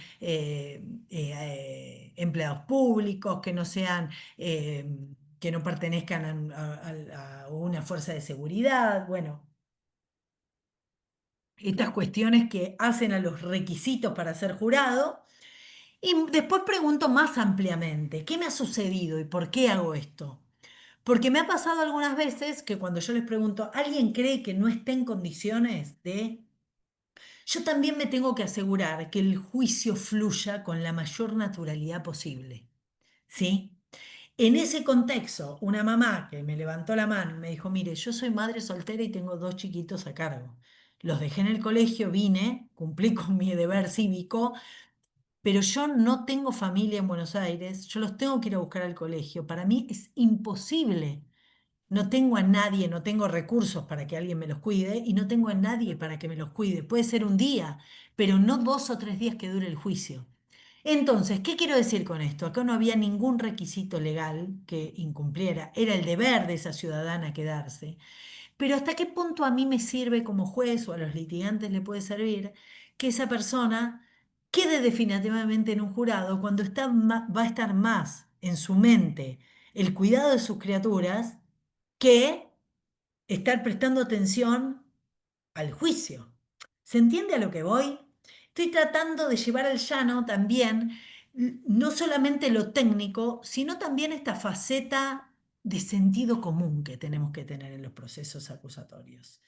empleados públicos, que no sean que no pertenezcan a una fuerza de seguridad, bueno, estas cuestiones que hacen a los requisitos para ser jurado. Y después pregunto más ampliamente, ¿qué me ha sucedido y por qué hago esto? Porque me ha pasado algunas veces que cuando yo les pregunto, ¿alguien cree que no está en condiciones de...? Yo también me tengo que asegurar que el juicio fluya con la mayor naturalidad posible, ¿sí? En ese contexto, una mamá que me levantó la mano y me dijo, mire, yo soy madre soltera y tengo 2 chiquitos a cargo. Los dejé en el colegio, vine, cumplí con mi deber cívico, pero yo no tengo familia en Buenos Aires, yo los tengo que ir a buscar al colegio. Para mí es imposible. No tengo a nadie, no tengo recursos para que alguien me los cuide y no tengo a nadie para que me los cuide. Puede ser un día, pero no 2 o 3 días que dure el juicio. Entonces, ¿qué quiero decir con esto? Acá no había ningún requisito legal que incumpliera, era el deber de esa ciudadana quedarse. Pero ¿hasta qué punto a mí me sirve como juez o a los litigantes le puede servir que esa persona quede definitivamente en un jurado cuando va a estar más en su mente el cuidado de sus criaturas que estar prestando atención al juicio? ¿Se entiende a lo que voy? Estoy tratando de llevar al llano también no solamente lo técnico, sino también esta faceta de sentido común que tenemos que tener en los procesos acusatorios.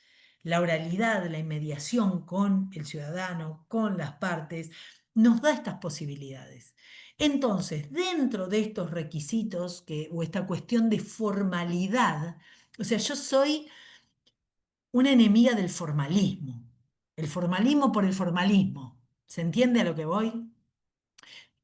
La oralidad, la inmediación con el ciudadano, con las partes, nos da estas posibilidades. Entonces, dentro de estos requisitos o esta cuestión de formalidad, o sea, yo soy una enemiga del formalismo. El formalismo por el formalismo. ¿Se entiende a lo que voy?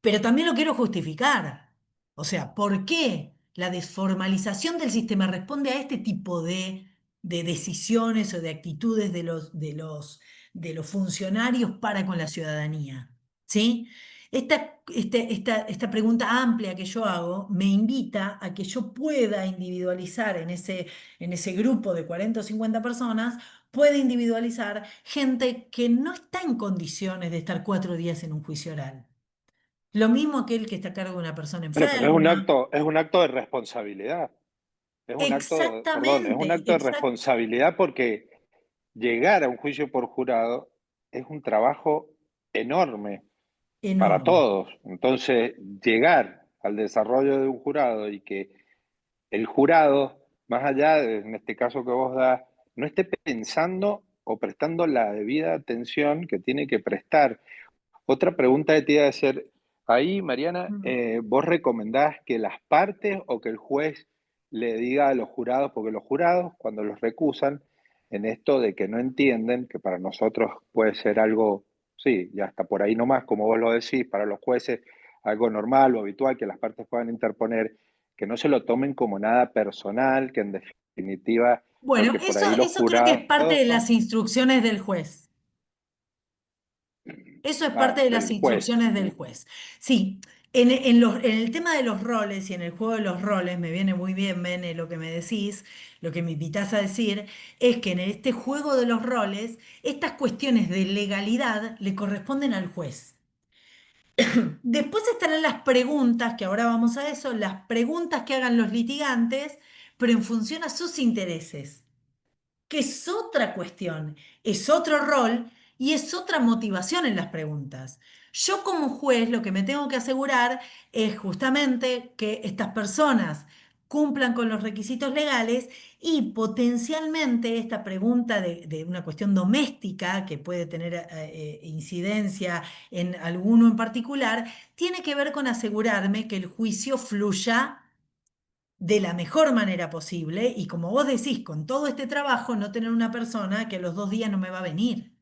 Pero también lo quiero justificar. O sea, ¿por qué la desformalización del sistema responde a este tipo de decisiones o de actitudes de los funcionarios para con la ciudadanía? ¿Sí? Esta pregunta amplia que yo hago me invita a que yo pueda individualizar en ese grupo de 40 o 50 personas, pueda individualizar gente que no está en condiciones de estar 4 días en un juicio oral. Lo mismo aquel que está a cargo de una persona Bueno, pero enferma. es un acto de responsabilidad. Perdón, es un Exactamente, acto de responsabilidad porque llegar a un juicio por jurado es un trabajo enorme para enorme. todos. Entonces, llegar al desarrollo de un jurado y que el jurado, más allá de, en este caso que vos das, no esté pensando o prestando la debida atención que tiene que prestar. Otra pregunta que te iba a hacer, ahí, Mariana, Mm. ¿vos recomendás que las partes o que el juez le diga a los jurados, porque los jurados cuando los recusan, en esto de que no entienden, que para nosotros puede ser algo sí, y hasta por ahí nomás, como vos lo decís, para los jueces, algo normal o habitual que las partes puedan interponer, que no se lo tomen como nada personal, que en definitiva, Bueno, porque por ahí los eso creo que es parte jurados, de las instrucciones del juez. Eso es parte de las del juez. instrucciones del juez. Sí, en el tema de los roles y en el juego de los roles, me viene muy bien, Bene, lo que me decís, lo que me invitás a decir, es que en este juego de los roles, estas cuestiones de legalidad le corresponden al juez. Después estarán las preguntas, que ahora vamos a eso, las preguntas que hagan los litigantes, pero en función a sus intereses, que es otra cuestión, es otro rol y es otra motivación en las preguntas. Yo como juez lo que me tengo que asegurar es justamente que estas personas cumplan con los requisitos legales y potencialmente esta pregunta de una cuestión doméstica que puede tener incidencia en alguno en particular, tiene que ver con asegurarme que el juicio fluya de la mejor manera posible y como vos decís, con todo este trabajo, no tener una persona que a los 2 días no me va a venir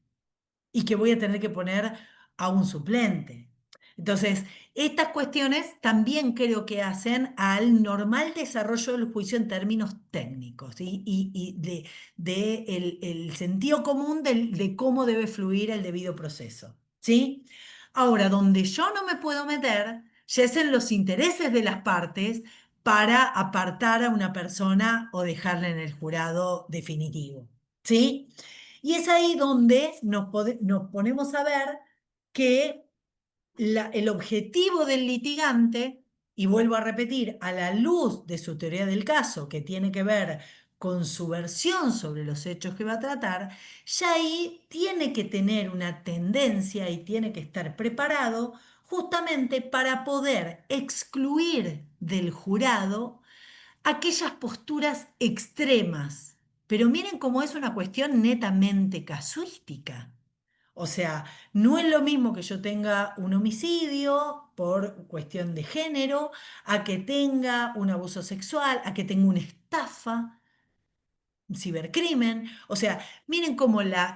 y que voy a tener que poner a un suplente. Entonces, estas cuestiones también creo que hacen al normal desarrollo del juicio en términos técnicos, ¿sí? Y de el sentido común de cómo debe fluir el debido proceso, ¿sí? Ahora, donde yo no me puedo meter, ya es en los intereses de las partes para apartar a una persona o dejarla en el jurado definitivo, ¿sí? Y es ahí donde nos ponemos a ver que el objetivo del litigante, y vuelvo a repetir, a la luz de su teoría del caso, que tiene que ver con su versión sobre los hechos que va a tratar, ya ahí tiene que tener una tendencia y tiene que estar preparado justamente para poder excluir del jurado aquellas posturas extremas. Pero miren cómo es una cuestión netamente casuística. O sea, no es lo mismo que yo tenga un homicidio por cuestión de género, a que tenga un abuso sexual, a que tenga una estafa, cibercrimen. O sea, miren cómo la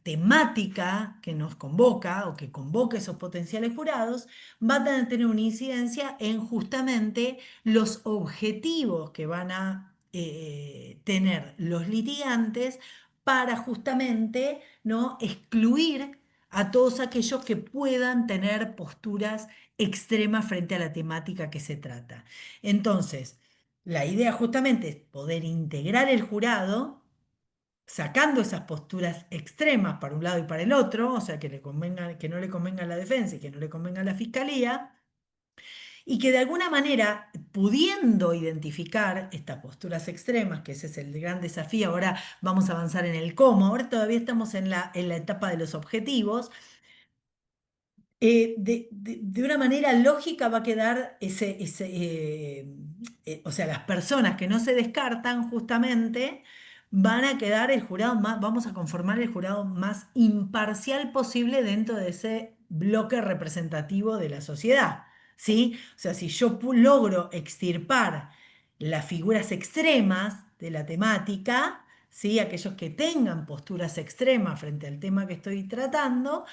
temática que nos convoca o que convoca esos potenciales jurados va a tener una incidencia en justamente los objetivos que van a tener los litigantes para justamente, ¿no?, excluir a todos aquellos que puedan tener posturas extremas frente a la temática que se trata. Entonces, la idea justamente es poder integrar el jurado, sacando esas posturas extremas para un lado y para el otro, o sea, que le convenga, que no le convenga a la defensa y que no le convenga a la fiscalía, y que de alguna manera, pudiendo identificar estas posturas extremas, que ese es el gran desafío, ahora vamos a avanzar en el cómo, ahora todavía estamos en la etapa de los objetivos, de una manera lógica va a quedar o sea, las personas que no se descartan justamente van a quedar el jurado más, vamos a conformar el jurado más imparcial posible dentro de ese bloque representativo de la sociedad, ¿sí? O sea, si yo logro extirpar las figuras extremas de la temática, ¿sí? Aquellos que tengan posturas extremas frente al tema que estoy tratando,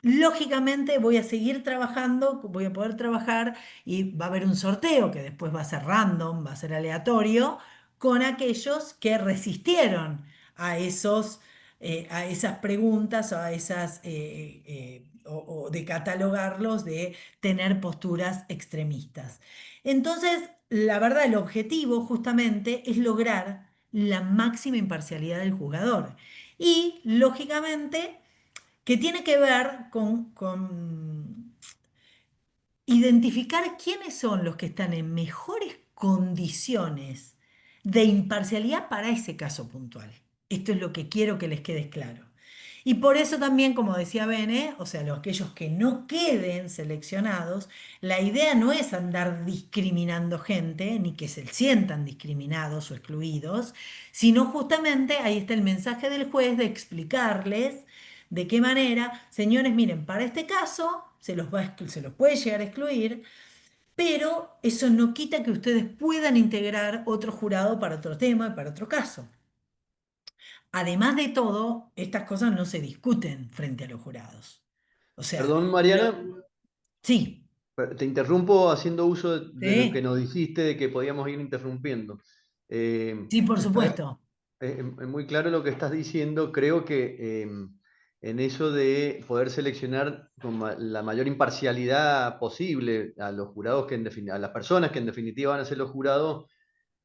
lógicamente voy a seguir trabajando, voy a poder trabajar y va a haber un sorteo que después va a ser random, va a ser aleatorio, con aquellos que resistieron a a esas preguntas o a o de catalogarlos de tener posturas extremistas. Entonces, la verdad, el objetivo justamente es lograr la máxima imparcialidad del jugador. Y, lógicamente, que tiene que ver con identificar quiénes son los que están en mejores condiciones de imparcialidad para ese caso puntual. Esto es lo que quiero que les quede claro. Y por eso también, como decía Bene, o sea, aquellos que no queden seleccionados, la idea no es andar discriminando gente, ni que se sientan discriminados o excluidos, sino justamente ahí está el mensaje del juez de explicarles de qué manera, señores, miren, para este caso se los puede llegar a excluir, pero eso no quita que ustedes puedan integrar otro jurado para otro tema y para otro caso. además de todo, estas cosas no se discuten frente a los jurados. O sea, Perdón, Mariana, sí, te interrumpo haciendo uso de lo que sí, nos dijiste, de que podíamos ir interrumpiendo. sí, por Está supuesto. muy claro lo que estás diciendo. Creo que en eso de poder seleccionar con la mayor imparcialidad posible a los jurados a las personas que en definitiva van a ser los jurados,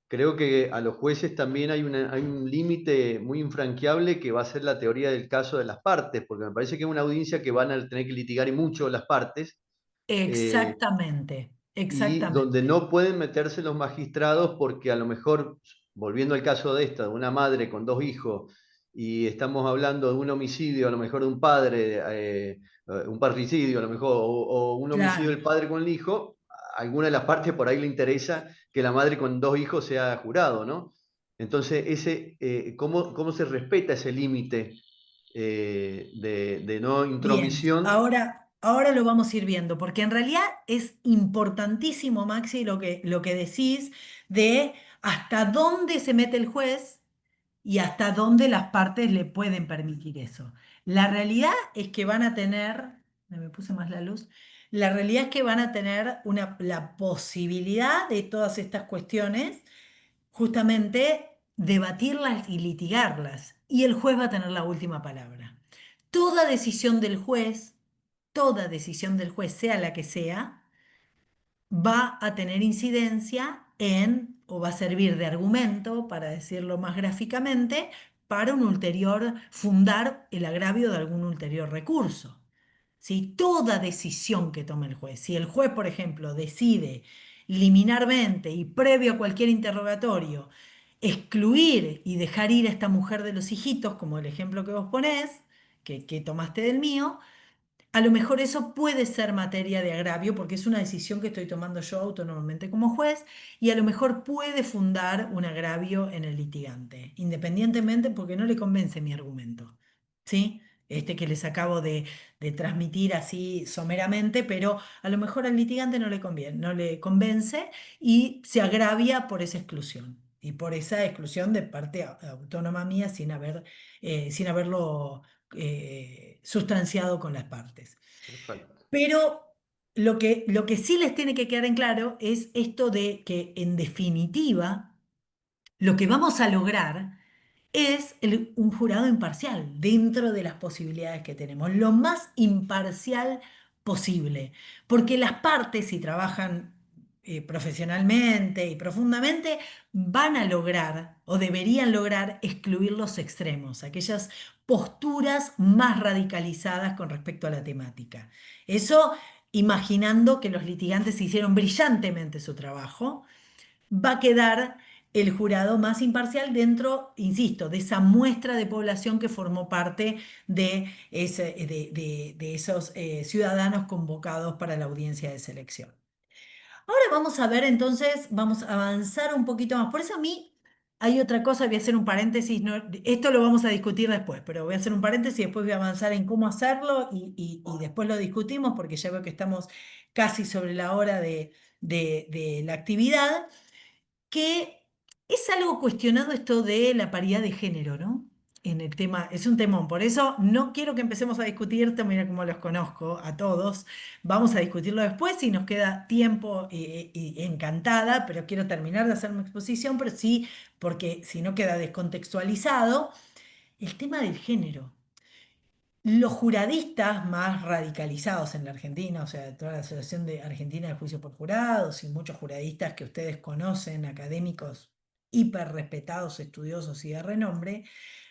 creo que a los jueces también hay un límite muy infranqueable que va a ser la teoría del caso de las partes, porque me parece que es una audiencia que van a tener que litigar y mucho las partes, eh, Exactamente, y donde exactamente. no pueden meterse los magistrados porque a lo mejor, volviendo al caso de esta, de una madre con dos hijos, y estamos hablando de un homicidio, a lo mejor de un padre, un parricidio, a lo mejor, o un homicidio Claro. del padre con el hijo, a alguna de las partes por ahí le interesa que la madre con dos hijos sea jurado, ¿no? Entonces, ¿cómo se respeta ese límite de no Bien, intromisión? ahora lo vamos a ir viendo, porque en realidad es importantísimo, Maxi, lo que decís de hasta dónde se mete el juez y hasta dónde las partes le pueden permitir eso. La realidad es que van a tener, me puse más la luz, la realidad es que van a tener la posibilidad de todas estas cuestiones, justamente debatirlas y litigarlas, y el juez va a tener la última palabra. Toda decisión del juez, toda decisión del juez, sea la que sea, va a tener incidencia en, o va a servir de argumento, para decirlo más gráficamente, para un ulterior, fundar el agravio de algún ulterior recurso. ¿Sí? Toda decisión que tome el juez, si el juez, por ejemplo, decide liminarmente y previo a cualquier interrogatorio, excluir y dejar ir a esta mujer de los hijitos, como el ejemplo que vos ponés, que tomaste del mío, a lo mejor eso puede ser materia de agravio porque es una decisión que estoy tomando yo autónomamente como juez y a lo mejor puede fundar un agravio en el litigante, independientemente porque no le convence mi argumento, ¿sí? Este que les acabo de transmitir así someramente, pero a lo mejor al litigante no le conviene, no le convence y se agravia por esa exclusión y por esa exclusión de parte autónoma mía sin haberlo sustanciado con las partes. Perfecto. Pero lo que sí les tiene que quedar en claro es esto de que, en definitiva, lo que vamos a lograr es un jurado imparcial dentro de las posibilidades que tenemos, lo más imparcial posible, porque las partes, si trabajan profesionalmente y profundamente, van a lograr o deberían lograr excluir los extremos, aquellas posturas más radicalizadas con respecto a la temática. Eso imaginando que los litigantes hicieron brillantemente su trabajo, va a quedar el jurado más imparcial dentro, insisto, de esa muestra de población que formó parte de esos ciudadanos convocados para la audiencia de selección. Ahora vamos a ver entonces, vamos a avanzar un poquito más. Por eso a mí hay otra cosa, voy a hacer un paréntesis, esto lo vamos a discutir después, pero voy a hacer un paréntesis y después voy a avanzar en cómo hacerlo y después lo discutimos porque ya veo que estamos casi sobre la hora de la actividad, que es algo cuestionado esto de la paridad de género, ¿no? En el tema, es un temón, por eso no quiero que empecemos a discutir, mira cómo los conozco a todos, vamos a discutirlo después si nos queda tiempo, y encantada, pero quiero terminar de hacer mi exposición, pero sí, porque si no queda descontextualizado, el tema del género. Los juradistas más radicalizados en la Argentina, o sea, toda la Asociación de Argentina de Juicio por Jurados y muchos juradistas que ustedes conocen, académicos hiper respetados, estudiosos y de renombre,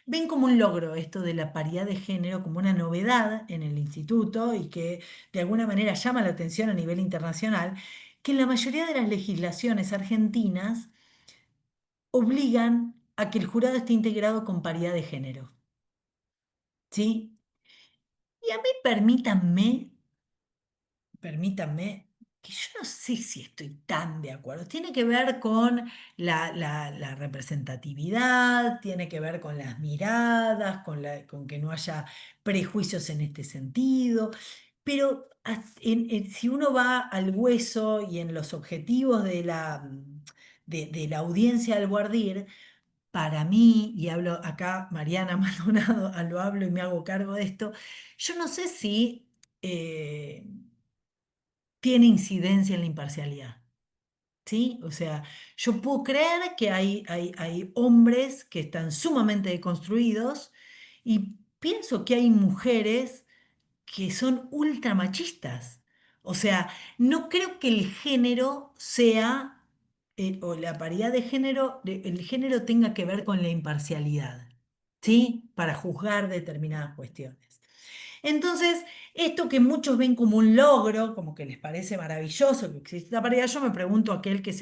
ven como un logro esto de la paridad de género, como una novedad en el instituto y que de alguna manera llama la atención a nivel internacional, que en la mayoría de las legislaciones argentinas obligan a que el jurado esté integrado con paridad de género. ¿Sí? Y a mí permítanme, que yo no sé si estoy tan de acuerdo. Tiene que ver con la representatividad, tiene que ver con las miradas, con que no haya prejuicios en este sentido, pero si uno va al hueso y en los objetivos de la audiencia al Guardir, para mí, y hablo acá, Mariana Maldonado, lo hablo y me hago cargo de esto, yo no sé si tiene incidencia en la imparcialidad. ¿Sí? O sea, yo puedo creer que hay hombres que están sumamente deconstruidos y pienso que hay mujeres que son ultramachistas. O sea, no creo que el género sea, o la paridad de género, el género tenga que ver con la imparcialidad, ¿sí? Para juzgar determinadas cuestiones. Entonces, esto que muchos ven como un logro, como que les parece maravilloso que existe esta paridad, yo me pregunto aquel que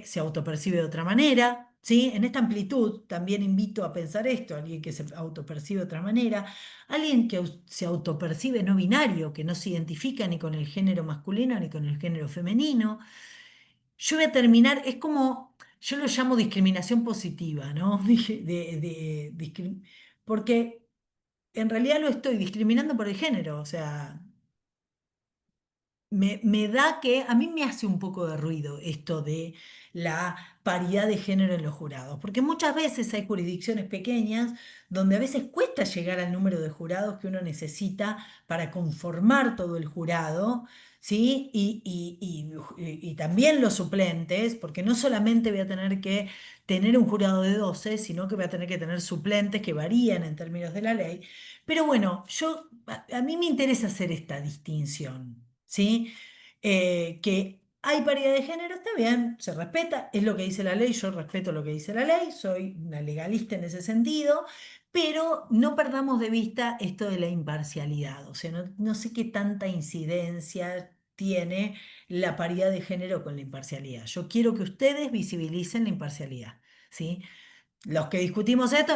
se autopercibe de otra manera, ¿sí? En esta amplitud también invito a pensar esto, alguien que se autopercibe de otra manera, alguien que se autopercibe no binario, que no se identifica ni con el género masculino ni con el género femenino. Yo voy a terminar, es como, yo lo llamo discriminación positiva, ¿no? Porque en realidad lo estoy discriminando por el género, o sea, me da que a mí me hace un poco de ruido esto de la paridad de género en los jurados, porque muchas veces hay jurisdicciones pequeñas donde a veces cuesta llegar al número de jurados que uno necesita para conformar todo el jurado, ¿sí? Y también los suplentes, porque no solamente voy a tener que tener un jurado de 12, sino que voy a tener que tener suplentes que varían en términos de la ley. Pero bueno, a mí me interesa hacer esta distinción. ¿Sí? Que hay paridad de género, está bien, se respeta, es lo que dice la ley, yo respeto lo que dice la ley, soy una legalista en ese sentido, pero no perdamos de vista esto de la imparcialidad, o sea, no sé qué tanta incidencia tiene la paridad de género con la imparcialidad. Yo quiero que ustedes visibilicen la imparcialidad, ¿sí? Los que discutimos esto,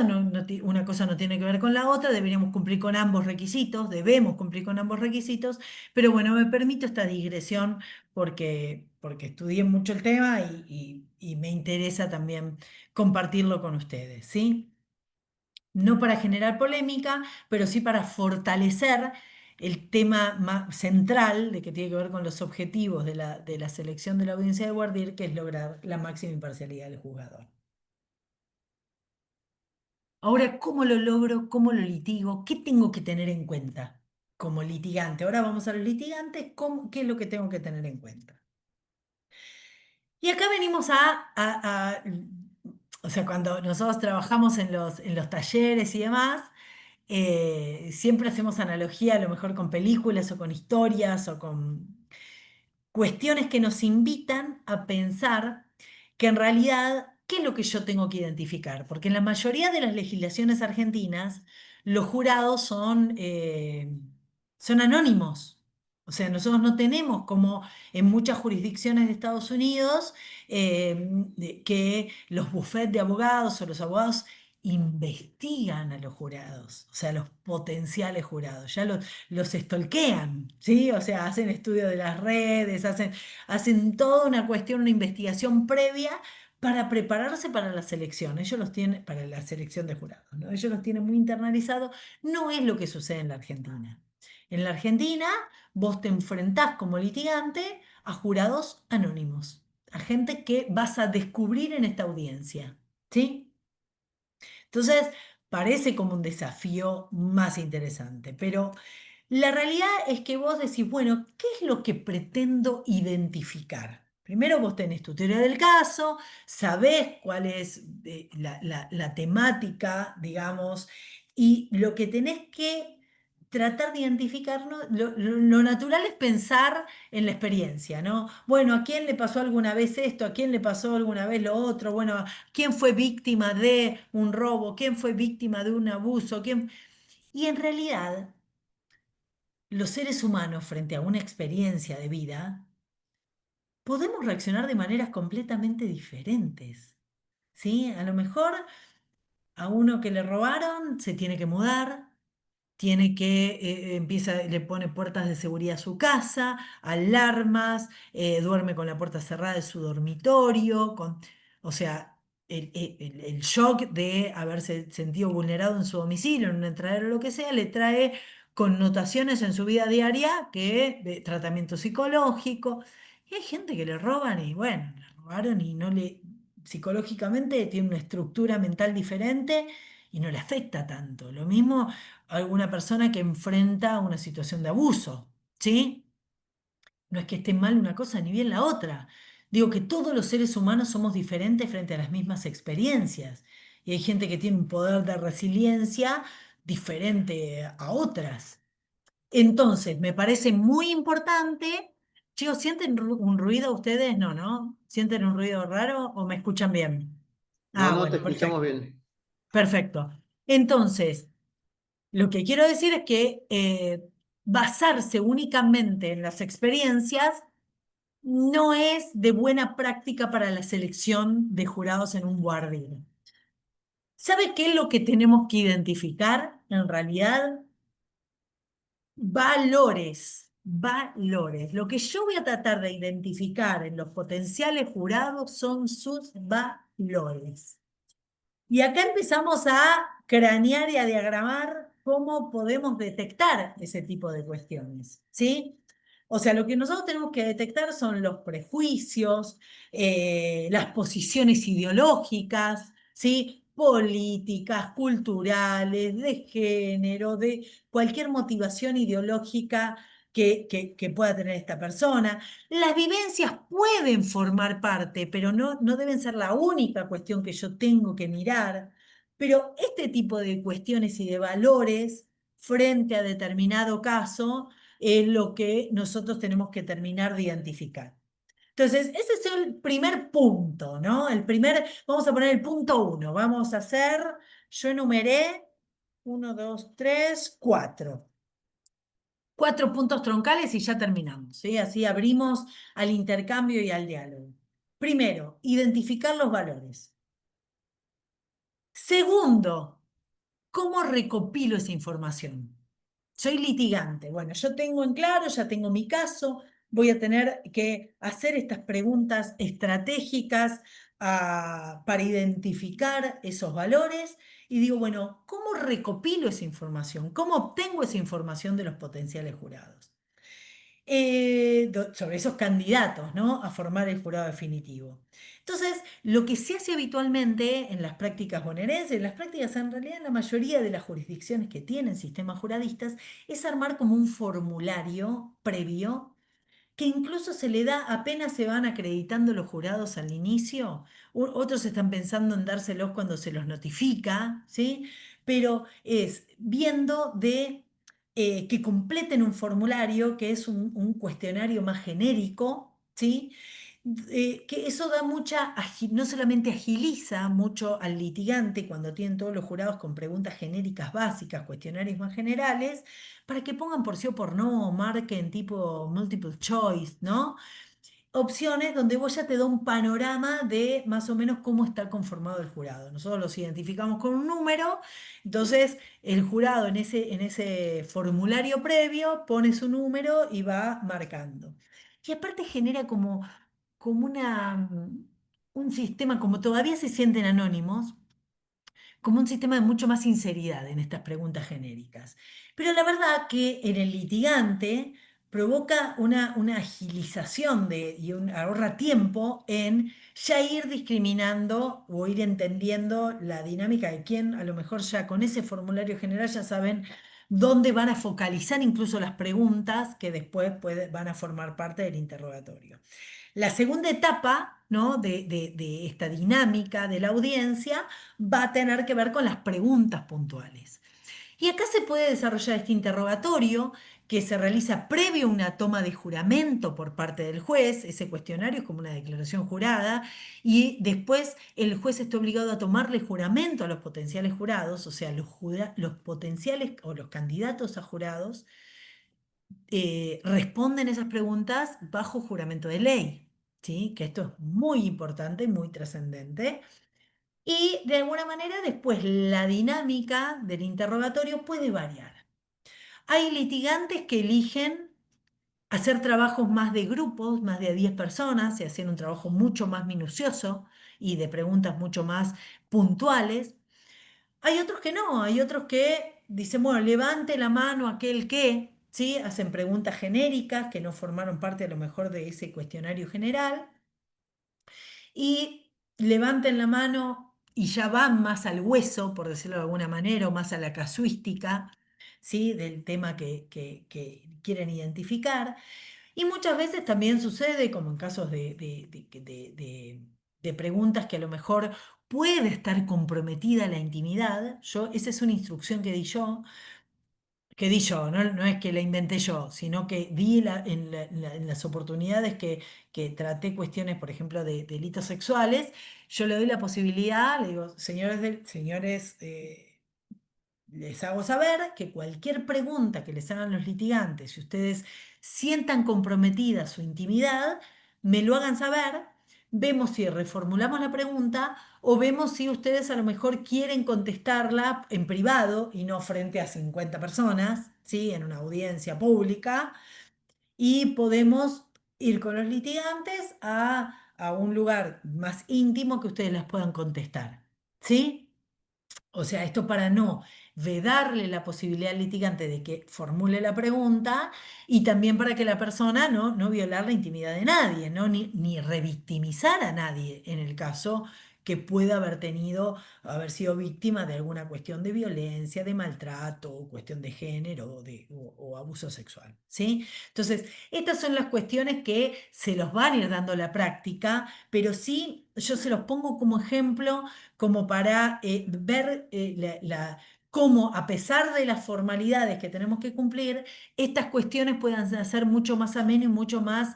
una cosa no tiene que ver con la otra, deberíamos cumplir con ambos requisitos, debemos cumplir con ambos requisitos, pero bueno, me permito esta digresión porque estudié mucho el tema y me interesa también compartirlo con ustedes, ¿sí? No para generar polémica, pero sí para fortalecer el tema central de que tiene que ver con los objetivos de la selección de la audiencia de Guardir, que es lograr la máxima imparcialidad del juzgador. Ahora, ¿cómo lo logro? ¿Cómo lo litigo? ¿Qué tengo que tener en cuenta como litigante? Ahora vamos a los litigantes. ¿Qué es lo que tengo que tener en cuenta? Y acá venimos o sea, cuando nosotros trabajamos en los talleres y demás, siempre hacemos analogía a lo mejor con películas o con historias o con cuestiones que nos invitan a pensar que en realidad, ¿qué es lo que yo tengo que identificar? Porque en la mayoría de las legislaciones argentinas, los jurados son anónimos. O sea, nosotros no tenemos como en muchas jurisdicciones de Estados Unidos que los bufetes de abogados o los abogados investigan a los jurados, o sea, los potenciales jurados, ya los stalkean, ¿sí? O sea, hacen estudio de las redes, hacen toda una cuestión, una investigación previa para prepararse para la selección. Ellos los tienen, para la selección de jurados, ¿no? Ellos los tienen muy internalizado. No es lo que sucede en la Argentina. En la Argentina, vos te enfrentás como litigante a jurados anónimos, a gente que vas a descubrir en esta audiencia, ¿sí? Entonces, parece como un desafío más interesante, pero la realidad es que vos decís, bueno, ¿qué es lo que pretendo identificar? Primero vos tenés tu teoría del caso, sabés cuál es la temática, digamos, y lo que tenés que tratar de identificar, ¿no? Lo natural es pensar en la experiencia, ¿no? Bueno, ¿a quién le pasó alguna vez esto? ¿A quién le pasó alguna vez lo otro? Bueno, ¿quién fue víctima de un robo? ¿Quién fue víctima de un abuso? Y en realidad los seres humanos frente a una experiencia de vida podemos reaccionar de maneras completamente diferentes, ¿sí? A lo mejor a uno que le robaron se tiene que mudar, le pone puertas de seguridad a su casa, alarmas, duerme con la puerta cerrada de su dormitorio, o sea, el shock de haberse sentido vulnerado en su domicilio, en un entradero o lo que sea, le trae connotaciones en su vida diaria que de tratamiento psicológico. Y hay gente que le roban y bueno, le robaron y no le psicológicamente tiene una estructura mental diferente y no le afecta tanto. Lo mismo a alguna persona que enfrenta una situación de abuso, ¿sí? No es que esté mal una cosa ni bien la otra. Digo que todos los seres humanos somos diferentes frente a las mismas experiencias. Y hay gente que tiene un poder de resiliencia diferente a otras. Entonces, me parece muy importante. Chicos, ¿sienten un ruido ustedes? No, ¿no? ¿Sienten un ruido raro o me escuchan bien? No, Ah, no, te bueno, escuchamos perfecto. bien. Perfecto. Entonces, lo que quiero decir es que basarse únicamente en las experiencias no es de buena práctica para la selección de jurados en un guardia. ¿Sabe qué es lo que tenemos que identificar en realidad? Valores, valores. Lo que yo voy a tratar de identificar en los potenciales jurados son sus valores. Y acá empezamos a cranear y a diagramar cómo podemos detectar ese tipo de cuestiones, ¿sí? O sea, lo que nosotros tenemos que detectar son los prejuicios, las posiciones ideológicas, ¿sí? Políticas, culturales, de género, de cualquier motivación ideológica que pueda tener esta persona. Las vivencias pueden formar parte, pero no deben ser la única cuestión que yo tengo que mirar. Pero este tipo de cuestiones y de valores frente a determinado caso es lo que nosotros tenemos que terminar de identificar. Entonces, ese es el primer punto, ¿no? Vamos a poner el punto 1. Vamos a hacer, yo enumeré 1, 2, 3, 4. 4 puntos troncales y ya terminamos, ¿sí? Así abrimos al intercambio y al diálogo. Primero, identificar los valores. Segundo, ¿cómo recopilo esa información? Soy litigante. Bueno, yo tengo en claro, ya tengo mi caso, voy a tener que hacer estas preguntas estratégicas para identificar esos valores y digo, bueno, ¿cómo recopilo esa información? ¿Cómo obtengo esa información de los potenciales jurados? Sobre esos candidatos, ¿no? A formar el jurado definitivo. Entonces, lo que se hace habitualmente en las prácticas bonaerenses, en las prácticas en realidad en la mayoría de las jurisdicciones que tienen sistemas juradistas, es armar como un formulario previo que incluso se le da apenas se van acreditando los jurados al inicio. Otros están pensando en dárselos cuando se los notifica, ¿sí? Pero es viendo de que completen un formulario que es un cuestionario más genérico, ¿sí? Que eso da no solamente agiliza mucho al litigante cuando tienen todos los jurados con preguntas genéricas básicas, cuestionarios más generales, para que pongan por sí o por no, marquen tipo multiple choice, ¿no? Opciones donde vos ya te da un panorama de más o menos cómo está conformado el jurado. Nosotros los identificamos con un número, entonces el jurado en ese formulario previo pone su número y va marcando. Y aparte genera como un sistema, como todavía se sienten anónimos, como un sistema de mucho más sinceridad en estas preguntas genéricas. Pero la verdad que en el litigante provoca una agilización y ahorra tiempo en ya ir discriminando o ir entendiendo la dinámica de quién, a lo mejor ya con ese formulario general ya saben dónde van a focalizar incluso las preguntas que después van a formar parte del interrogatorio. La segunda etapa, ¿no? de esta dinámica de la audiencia va a tener que ver con las preguntas puntuales. Y acá se puede desarrollar este interrogatorio que se realiza previo a una toma de juramento por parte del juez. Ese cuestionario es como una declaración jurada y después el juez está obligado a tomarle juramento a los potenciales jurados, o sea, los potenciales o los candidatos a jurados responden esas preguntas bajo juramento de ley, ¿sí? Que esto es muy importante, muy trascendente. Y de alguna manera después la dinámica del interrogatorio puede variar. Hay litigantes que eligen hacer trabajos más de grupos, más de 10 personas, y hacer un trabajo mucho más minucioso y de preguntas mucho más puntuales. Hay otros que no, hay otros que dicen, bueno, levante la mano aquel que, ¿sí? Hacen preguntas genéricas que no formaron parte a lo mejor de ese cuestionario general. Y levanten la mano y ya van más al hueso, por decirlo de alguna manera, o más a la casuística, ¿sí? Del tema que quieren identificar. Y muchas veces también sucede, como en casos de preguntas que a lo mejor puede estar comprometida la intimidad. Esa es una instrucción que di yo, no es que la inventé yo, sino que di en las oportunidades que traté cuestiones, por ejemplo, de delitos sexuales. Yo le doy la posibilidad, le digo, señores, les hago saber que cualquier pregunta que les hagan los litigantes, si ustedes sientan comprometida su intimidad, me lo hagan saber, vemos si reformulamos la pregunta o vemos si ustedes a lo mejor quieren contestarla en privado y no frente a 50 personas, ¿sí? En una audiencia pública, y podemos ir con los litigantes a un lugar más íntimo que ustedes las puedan contestar, ¿sí? O sea, esto para no vedarle la posibilidad al litigante de que formule la pregunta y también para que la persona no violar la intimidad de nadie, ¿no? Ni revictimizar a nadie en el caso que pueda haber sido víctima de alguna cuestión de violencia, de maltrato, o cuestión de género o abuso sexual, ¿sí? Entonces, estas son las cuestiones que se los van a ir dando la práctica, pero sí yo se los pongo como ejemplo como para ver cómo, a pesar de las formalidades que tenemos que cumplir, estas cuestiones puedan ser mucho más amenas y mucho más,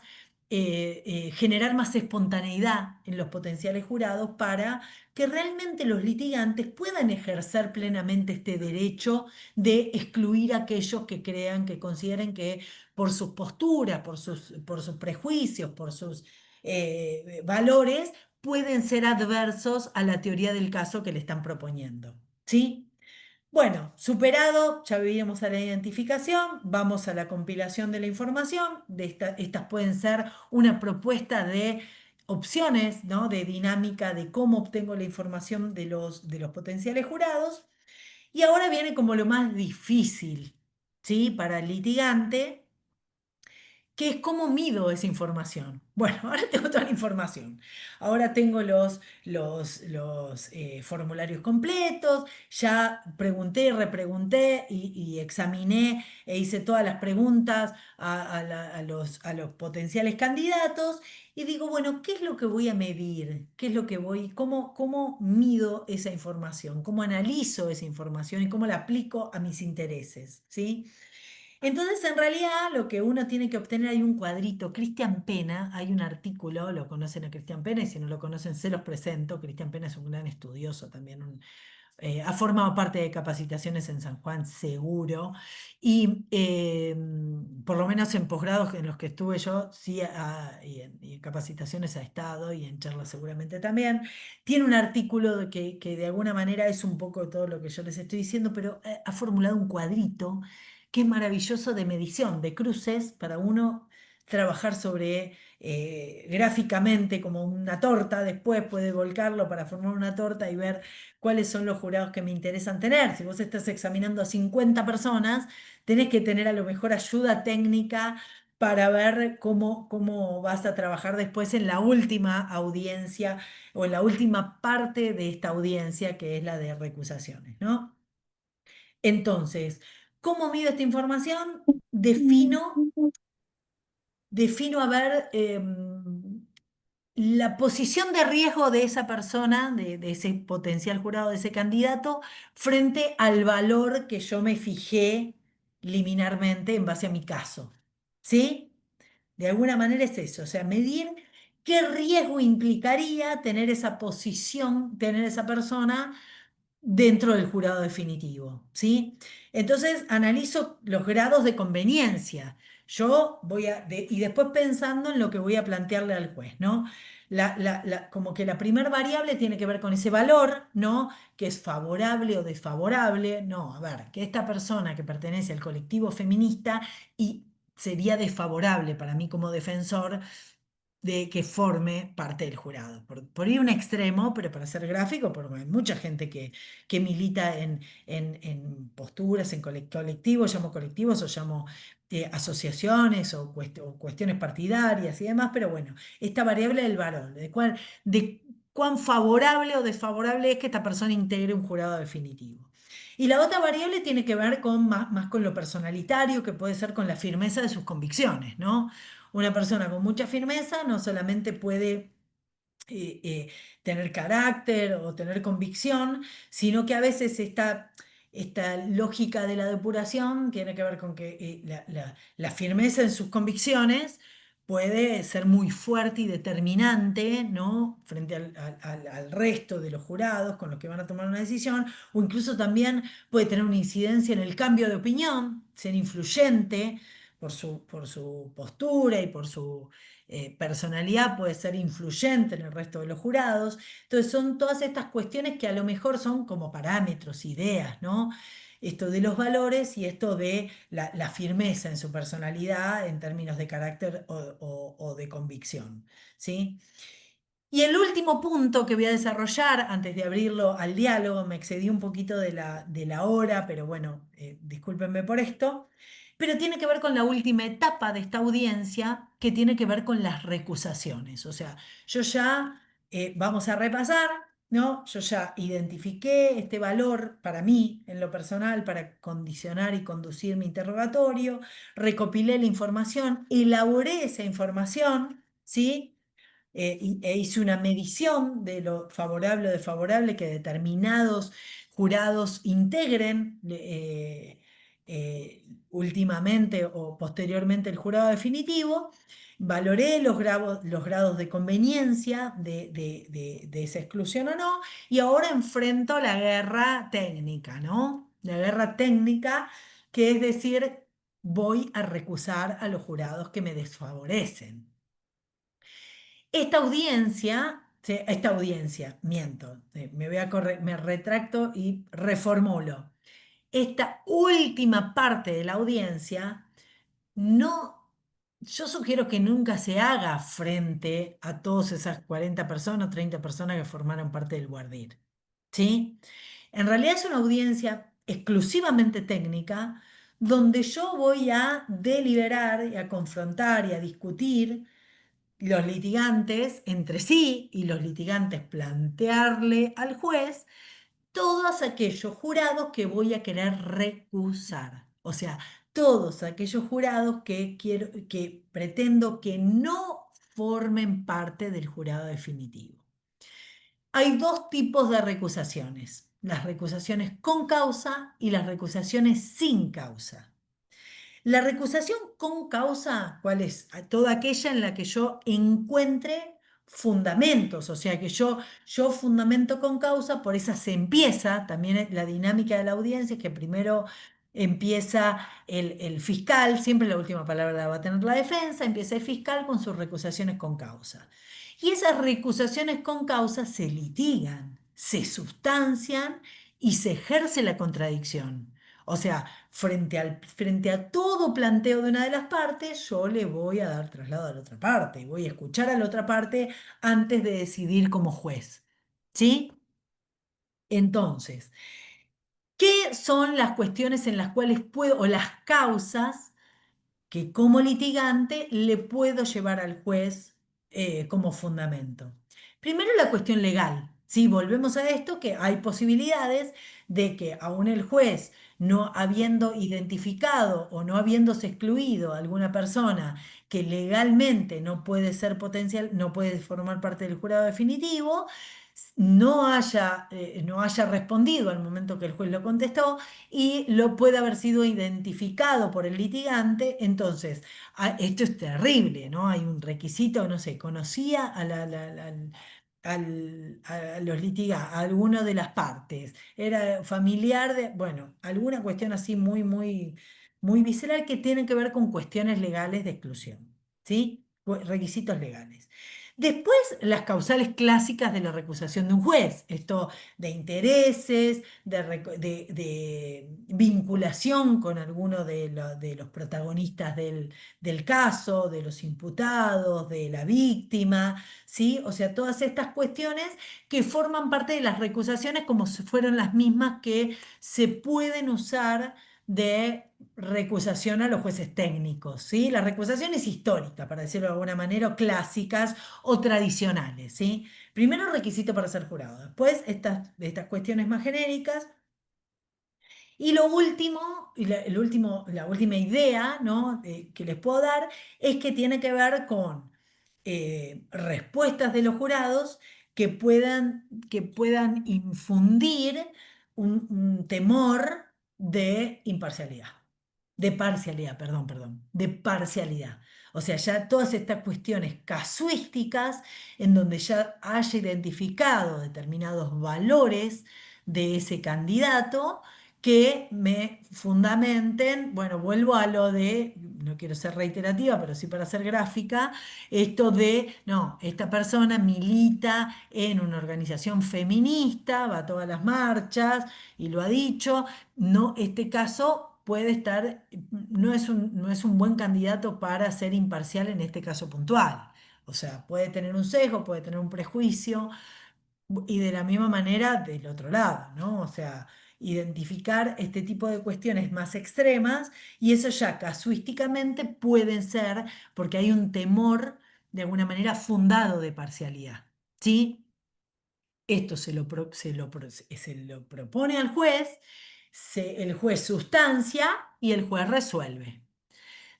generar más espontaneidad en los potenciales jurados para que realmente los litigantes puedan ejercer plenamente este derecho de excluir a aquellos que crean, que consideren que por sus posturas, por sus prejuicios, por sus valores, pueden ser adversos a la teoría del caso que le están proponiendo. ¿Sí? Bueno, superado, ya veíamos a la identificación, vamos a la compilación de la información. Estas pueden ser una propuesta de opciones, ¿no? De dinámica de cómo obtengo la información de los potenciales jurados. Y ahora viene como lo más difícil, ¿sí? Para el litigante, que es cómo mido esa información. Bueno, ahora tengo toda la información. Ahora tengo los formularios completos, ya pregunté, repregunté y examiné e hice todas las preguntas a los potenciales candidatos y digo, bueno, ¿qué es lo que voy a medir? ¿Qué es lo que cómo mido esa información? ¿Cómo analizo esa información y cómo la aplico a mis intereses? ¿Sí? Entonces, en realidad, lo que uno tiene que obtener, hay un cuadrito. Cristian Pena, hay un artículo, lo conocen a Cristian Pena, y si no lo conocen, se los presento. Cristian Pena es un gran estudioso también, ha formado parte de capacitaciones en San Juan, seguro, y por lo menos en posgrados en los que estuve yo, sí, y en capacitaciones ha estado, y en charlas seguramente también. Tiene un artículo que de alguna manera es un poco todo lo que yo les estoy diciendo, pero ha formulado un cuadrito que es maravilloso de medición, de cruces, para uno trabajar sobre gráficamente como una torta, después puede volcarlo para formar una torta y ver cuáles son los jurados que me interesan tener. Si vos estás examinando a 50 personas, tenés que tener a lo mejor ayuda técnica para ver cómo vas a trabajar después en la última audiencia o en la última parte de esta audiencia, que es la de recusaciones, ¿no? Entonces, ¿cómo mido esta información? Defino a ver la posición de riesgo de esa persona, de ese potencial jurado, de ese candidato, frente al valor que yo me fijé liminarmente en base a mi caso. ¿Sí? De alguna manera es eso, o sea, medir qué riesgo implicaría tener esa posición, tener esa persona dentro del jurado definitivo, ¿sí? Entonces analizo los grados de conveniencia. Y después pensando en lo que voy a plantearle al juez, ¿no? Como que la primera variable tiene que ver con ese valor, ¿no? Que es favorable o desfavorable. No, a ver, que esta persona que pertenece al colectivo feminista y sería desfavorable para mí como defensor de que forme parte del jurado. Por ir a un extremo, pero para ser gráfico, porque hay mucha gente que milita en posturas, en colectivos, llamo colectivos o llamo asociaciones o cuestiones partidarias y demás, pero bueno, esta variable del valor, de cuán favorable o desfavorable es que esta persona integre un jurado definitivo. Y la otra variable tiene que ver con más con lo personalitario, que puede ser con la firmeza de sus convicciones, ¿no? Una persona con mucha firmeza no solamente puede tener carácter o tener convicción, sino que a veces esta lógica de la depuración tiene que ver con que la firmeza en sus convicciones puede ser muy fuerte y determinante, ¿no? Frente al resto de los jurados con los que van a tomar una decisión, o incluso también puede tener una incidencia en el cambio de opinión, ser influyente por su postura y por su personalidad, puede ser influyente en el resto de los jurados. Entonces son todas estas cuestiones que a lo mejor son como parámetros, ideas, ¿no? Esto de los valores y esto de la firmeza en su personalidad en términos de carácter o de convicción, ¿sí? Y el último punto que voy a desarrollar antes de abrirlo al diálogo, me excedí un poquito de la hora, pero bueno, discúlpenme por esto, pero tiene que ver con la última etapa de esta audiencia, que tiene que ver con las recusaciones. O sea, yo ya, vamos a repasar, ¿no? Yo ya identifiqué este valor para mí, en lo personal, para condicionar y conducir mi interrogatorio, recopilé la información, elaboré esa información, ¿sí? Hice una medición de lo favorable o desfavorable que determinados jurados integren últimamente o posteriormente el jurado definitivo. Valoré los grados de conveniencia de esa exclusión o no, y ahora enfrento la guerra técnica, ¿no? La guerra técnica, que es decir, voy a recusar a los jurados que me desfavorecen. Miento, me retracto y reformulo. Esta última parte de la audiencia, no, yo sugiero que nunca se haga frente a todas esas 40 personas o 30 personas que formaron parte del Guardir, ¿sí? En realidad es una audiencia exclusivamente técnica, donde yo voy a deliberar y a confrontar y a discutir los litigantes entre sí y los litigantes plantearle al juez todos aquellos jurados que voy a querer recusar. O sea, todos aquellos jurados que pretendo que no formen parte del jurado definitivo. Hay dos tipos de recusaciones: las recusaciones con causa y las recusaciones sin causa. La recusación con causa, ¿cuál es? Toda aquella en la que yo encuentre fundamentos, o sea que yo fundamento con causa, por esa se empieza, también la dinámica de la audiencia es que primero empieza el fiscal, siempre la última palabra la va a tener la defensa, empieza el fiscal con sus recusaciones con causa. Y esas recusaciones con causa se litigan, se sustancian y se ejerce la contradicción. O sea, frente a todo planteo de una de las partes, yo le voy a dar traslado a la otra parte, voy a escuchar a la otra parte antes de decidir como juez. ¿Sí? Entonces, ¿qué son las cuestiones en las cuales puedo, o las causas que como litigante le puedo llevar al juez como fundamento? Primero, la cuestión legal. Si volvemos a esto, que hay posibilidades de que aún el juez, no habiendo identificado o no habiéndose excluido a alguna persona que legalmente no puede ser potencial, no puede formar parte del jurado definitivo, no haya respondido al momento que el juez lo contestó y lo puede haber sido identificado por el litigante. Entonces, esto es terrible, ¿no? Hay un requisito, no sé, conocía a los litigantes, a alguno de las partes, era familiar de, bueno, alguna cuestión así muy, muy, muy visceral que tiene que ver con cuestiones legales de exclusión, ¿sí? Requisitos legales. Después, las causales clásicas de la recusación de un juez, esto de intereses, de vinculación con alguno de los protagonistas del caso, de los imputados, de la víctima, ¿sí? O sea, todas estas cuestiones que forman parte de las recusaciones como si fueran las mismas que se pueden usar de recusación a los jueces técnicos, ¿sí? La recusación es histórica, para decirlo de alguna manera, o clásicas o tradicionales, ¿sí? Primero requisito para ser jurado, después estas cuestiones más genéricas. Y lo último, la última idea, ¿no? Que les puedo dar es que tiene que ver con respuestas de los jurados que puedan infundir un temor de imparcialidad, de parcialidad, perdón, de parcialidad. O sea, ya todas estas cuestiones casuísticas en donde ya haya identificado determinados valores de ese candidato que me fundamenten, bueno, vuelvo a lo de, no quiero ser reiterativa, pero sí para ser gráfica, esto de, no, esta persona milita en una organización feminista, va a todas las marchas y lo ha dicho, no, este caso puede estar, no es un buen candidato para ser imparcial en este caso puntual. O sea, puede tener un sesgo, puede tener un prejuicio, y de la misma manera del otro lado, ¿no? O sea, identificar este tipo de cuestiones más extremas y eso ya casuísticamente pueden ser porque hay un temor de alguna manera fundado de parcialidad, ¿sí? Esto se lo propone al juez, el juez sustancia y el juez resuelve.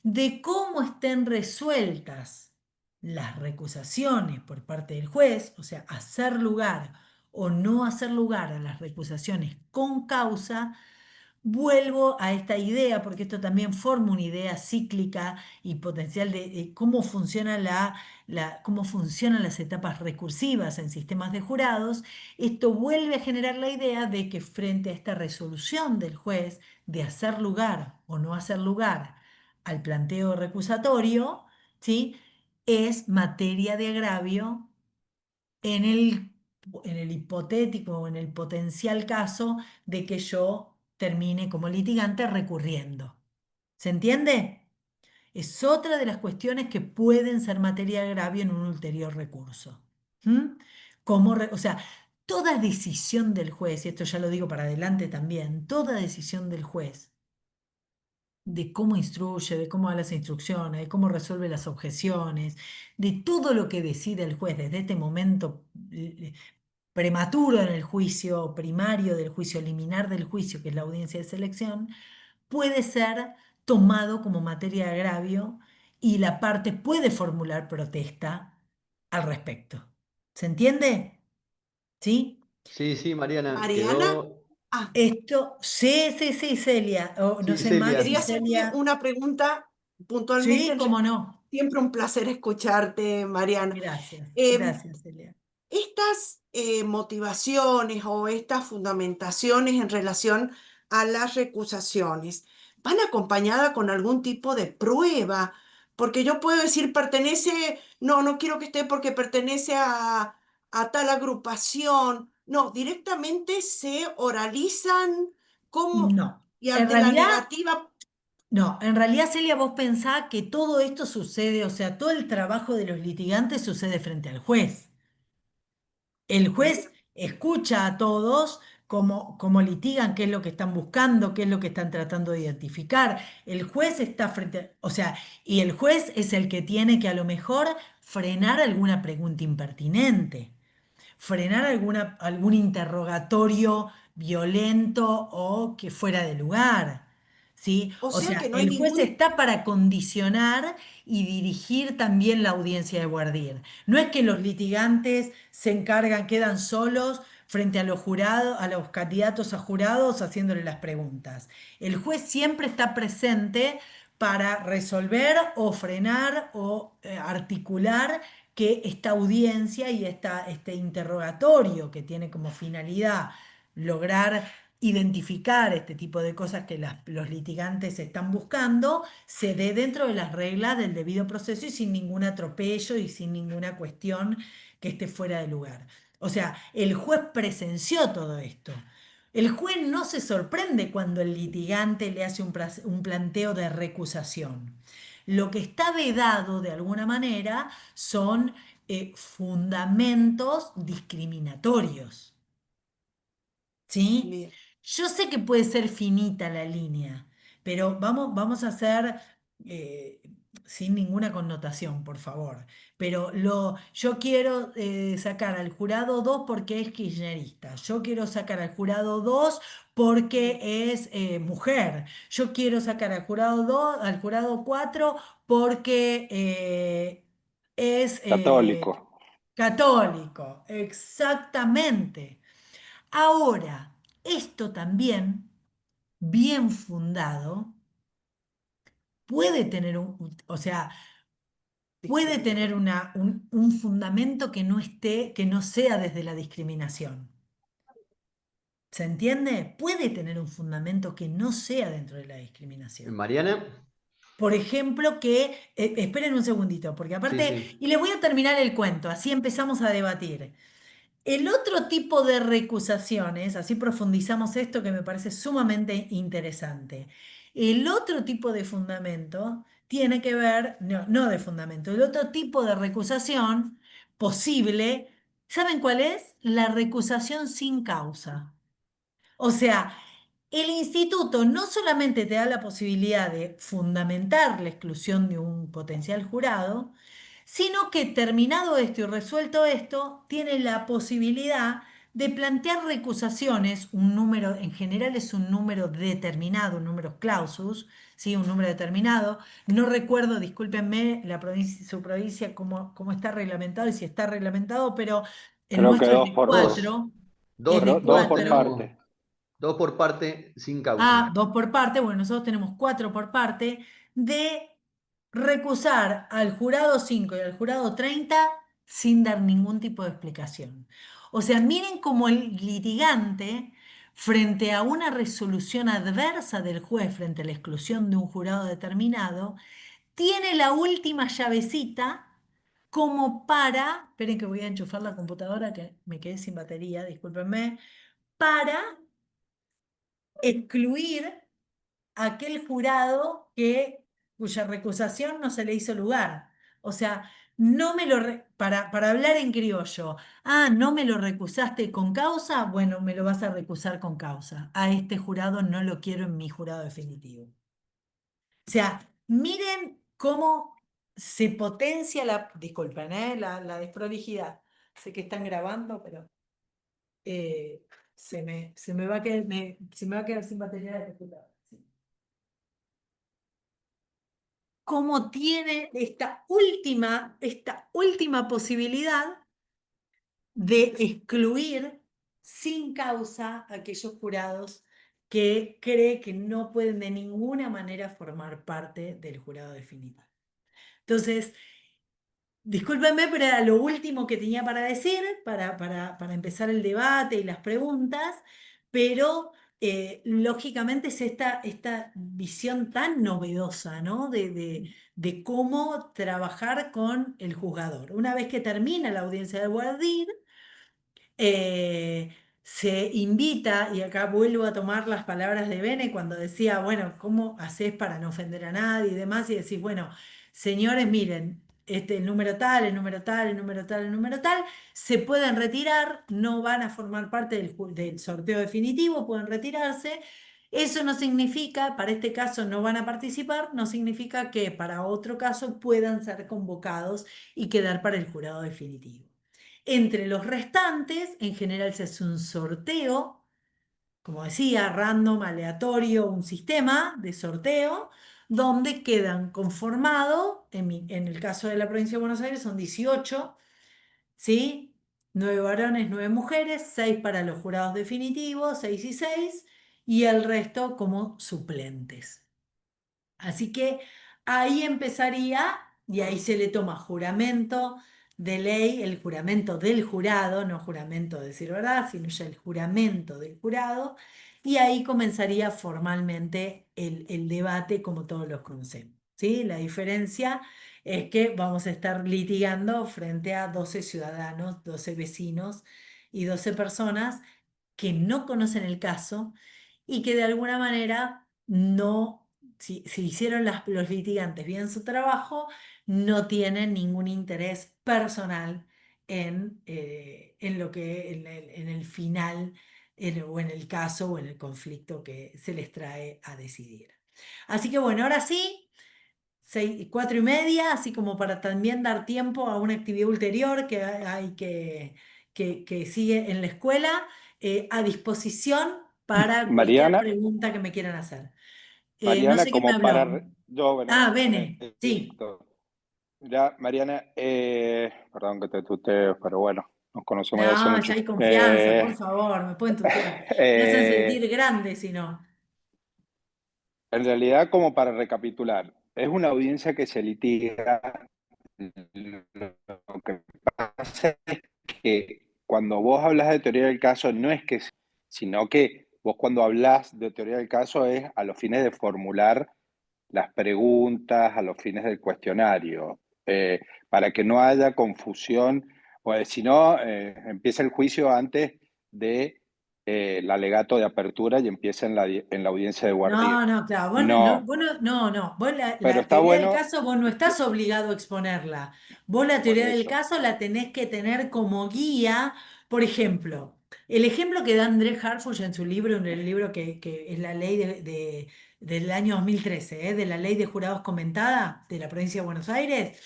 De cómo estén resueltas las recusaciones por parte del juez, o sea, hacer lugar o no hacer lugar a las recusaciones con causa, vuelvo a esta idea, porque esto también forma una idea cíclica y potencial de cómo cómo funcionan las etapas recursivas en sistemas de jurados. Esto vuelve a generar la idea de que frente a esta resolución del juez de hacer lugar o no hacer lugar al planteo recusatorio, ¿sí? Es materia de agravio en el hipotético o en el potencial caso de que yo termine como litigante recurriendo. ¿Se entiende? Es otra de las cuestiones que pueden ser materia de agravio en un ulterior recurso. ¿Mm? O sea, toda decisión del juez, y esto ya lo digo para adelante también, toda decisión del juez de cómo instruye, de cómo da las instrucciones, de cómo resuelve las objeciones, de todo lo que decide el juez desde este momento prematuro en el juicio primario del juicio liminar del juicio, que es la audiencia de selección, puede ser tomado como materia de agravio y la parte puede formular protesta al respecto. ¿Se entiende? ¿Sí? Sí, sí, Mariana, Mariana, quedó. Esto, sí, sí, sí, Celia. No Sí, sé más si Celia. quería hacerte Celia. una pregunta puntualmente. Sí, cómo no. Siempre un placer escucharte, Mariana. Gracias, Em, gracias, Celia. Estas motivaciones o estas fundamentaciones en relación a las recusaciones van acompañadas con algún tipo de prueba, porque yo puedo decir pertenece, no, no quiero que esté porque pertenece a tal agrupación. No, directamente se oralizan como, No, y en ante la realidad, negativa, no, en realidad, Celia, vos pensás que todo esto sucede, o sea, todo el trabajo de los litigantes sucede frente al juez. El juez escucha a todos cómo litigan, qué es lo que están buscando, qué es lo que están tratando de identificar. El juez está o sea, y el juez es el que tiene que a lo mejor frenar alguna pregunta impertinente, frenar algún interrogatorio violento o que fuera de lugar. ¿Sí? o O sea sea, que no hay el juez ningún, está para condicionar y dirigir también la audiencia de Guardir. No es que los litigantes se encargan, quedan solos frente a los jurados, a los candidatos a jurados haciéndole las preguntas. El juez siempre está presente para resolver o frenar o articular que esta audiencia y este interrogatorio que tiene como finalidad lograr identificar este tipo de cosas que los litigantes están buscando, se dé dentro de las reglas del debido proceso y sin ningún atropello y sin ninguna cuestión que esté fuera de lugar. O sea, el juez presenció todo esto. El juez no se sorprende cuando el litigante le hace un planteo de recusación. Lo que está vedado de alguna manera son fundamentos discriminatorios. ¿Sí? bien, Yo sé que puede ser finita la línea, pero vamos a hacer sin ninguna connotación, por favor. Pero yo quiero sacar al jurado 2 porque es kirchnerista. Yo quiero sacar al jurado 2 porque es mujer. Yo quiero sacar al jurado 2, al jurado 4 porque es Católico. católico. Exactamente. Ahora, esto también, bien fundado, puede tener o sea, puede tener un fundamento que no esté, que no sea desde la discriminación. ¿Se entiende? Puede tener un fundamento que no sea dentro de la discriminación. Mariana, Por ejemplo, esperen un segundito, porque sí, aparte, sí. y les voy a terminar el cuento, así empezamos a debatir. El otro tipo de recusaciones, así profundizamos esto que me parece sumamente interesante. El otro tipo de fundamento tiene que ver, no de fundamento, el otro tipo de recusación posible, ¿saben cuál es? La recusación sin causa. O sea, el instituto no solamente te da la posibilidad de fundamentar la exclusión de un potencial jurado, sino que terminado esto y resuelto esto, tiene la posibilidad de plantear recusaciones, un número, en general es un número determinado, un número clausus, ¿sí? Un número determinado. No recuerdo, discúlpenme, su provincia, cómo está reglamentado y si está reglamentado, pero el Creo que nuestro es dos de por Dos, 4, es dos, de dos por tenemos 4. parte. dos por parte sin causa. Ah, 2 por parte, bueno, nosotros tenemos 4 por parte, de recusar al jurado 5 y al jurado 30 sin dar ningún tipo de explicación. O sea, miren cómo el litigante, frente a una resolución adversa del juez frente a la exclusión de un jurado determinado, tiene la última llavecita como para, esperen que voy a enchufar la computadora que me quedé sin batería, discúlpenme, para excluir aquel jurado cuya recusación no se le hizo lugar. O sea, no me lo para hablar en criollo, no me lo recusaste con causa, bueno, me lo vas a recusar con causa. A este jurado no lo quiero en mi jurado definitivo. O sea, miren cómo se potencia disculpen, la desprolijidad. Sé que están grabando, pero se me va a quedar, se me va a quedar sin batería de computadora. Cómo tiene esta última posibilidad de excluir sin causa a aquellos jurados que cree que no pueden de ninguna manera formar parte del jurado definitivo. Entonces, discúlpenme, pero era lo último que tenía para decir, para empezar el debate y las preguntas, pero lógicamente es esta visión tan novedosa, ¿no? De cómo trabajar con el juzgador. Una vez que termina la audiencia de Guardir, eh, se invita, y acá vuelvo a tomar las palabras de Bene cuando decía, bueno, ¿cómo haces para no ofender a nadie y demás? Y decís, bueno, señores, miren, el número tal, el número tal, el número tal, el número tal, se pueden retirar, no van a formar parte del sorteo definitivo, pueden retirarse. Eso no significa, para este caso no van a participar, no significa que para otro caso puedan ser convocados y quedar para el jurado definitivo. Entre los restantes, en general se hace un sorteo, como decía, random, aleatorio, un sistema de sorteo, donde quedan conformados, en el caso de la provincia de Buenos Aires son 18, ¿sí? 9 varones, 9 mujeres, 6 para los jurados definitivos, 6 y 6, y el resto como suplentes. Así que ahí empezaría, y ahí se le toma juramento de ley, el juramento del jurado, no juramento de decir verdad, sino ya el juramento del jurado, y ahí comenzaría formalmente el debate como todos los conocemos. ¿Sí? La diferencia es que vamos a estar litigando frente a 12 ciudadanos, 12 vecinos y 12 personas que no conocen el caso y que de alguna manera no, si hicieron los litigantes bien su trabajo, no tienen ningún interés personal en lo que, en el final, o en el caso o en el conflicto que se les trae a decidir. Así que bueno, ahora sí. 4:30, así como para también dar tiempo a una actividad ulterior que hay que sigue en la escuela, a disposición para cualquier Mariana, pregunta que me quieran hacer. No Mariana, sé quién me como para... habló. Yo, bueno, Ah, Bene, sí. listo. Ya, Mariana, perdón que te tuteo, pero bueno, nos conocemos de hace No, ya mucho. hay confianza, por favor, me pueden tutear. Me hacen sentir Eh, grande si no. en realidad, como para recapitular, es una audiencia que se litiga. Lo que pasa es que cuando vos hablas de teoría del caso, no es que, sino que vos cuando hablas de teoría del caso es a los fines de formular las preguntas, a los fines del cuestionario, para que no haya confusión, pues si no, empieza el juicio antes de el alegato de apertura y empieza en la audiencia de voir No, no, claro, No, vos pero la está teoría del bueno. caso vos no estás obligado a exponerla. Vos la Por teoría del eso. caso la tenés que tener como guía, por ejemplo, el ejemplo que da Andrés Harfuch en su libro, en el libro que es la ley del año 2013, de la ley de jurados comentada de la provincia de Buenos Aires,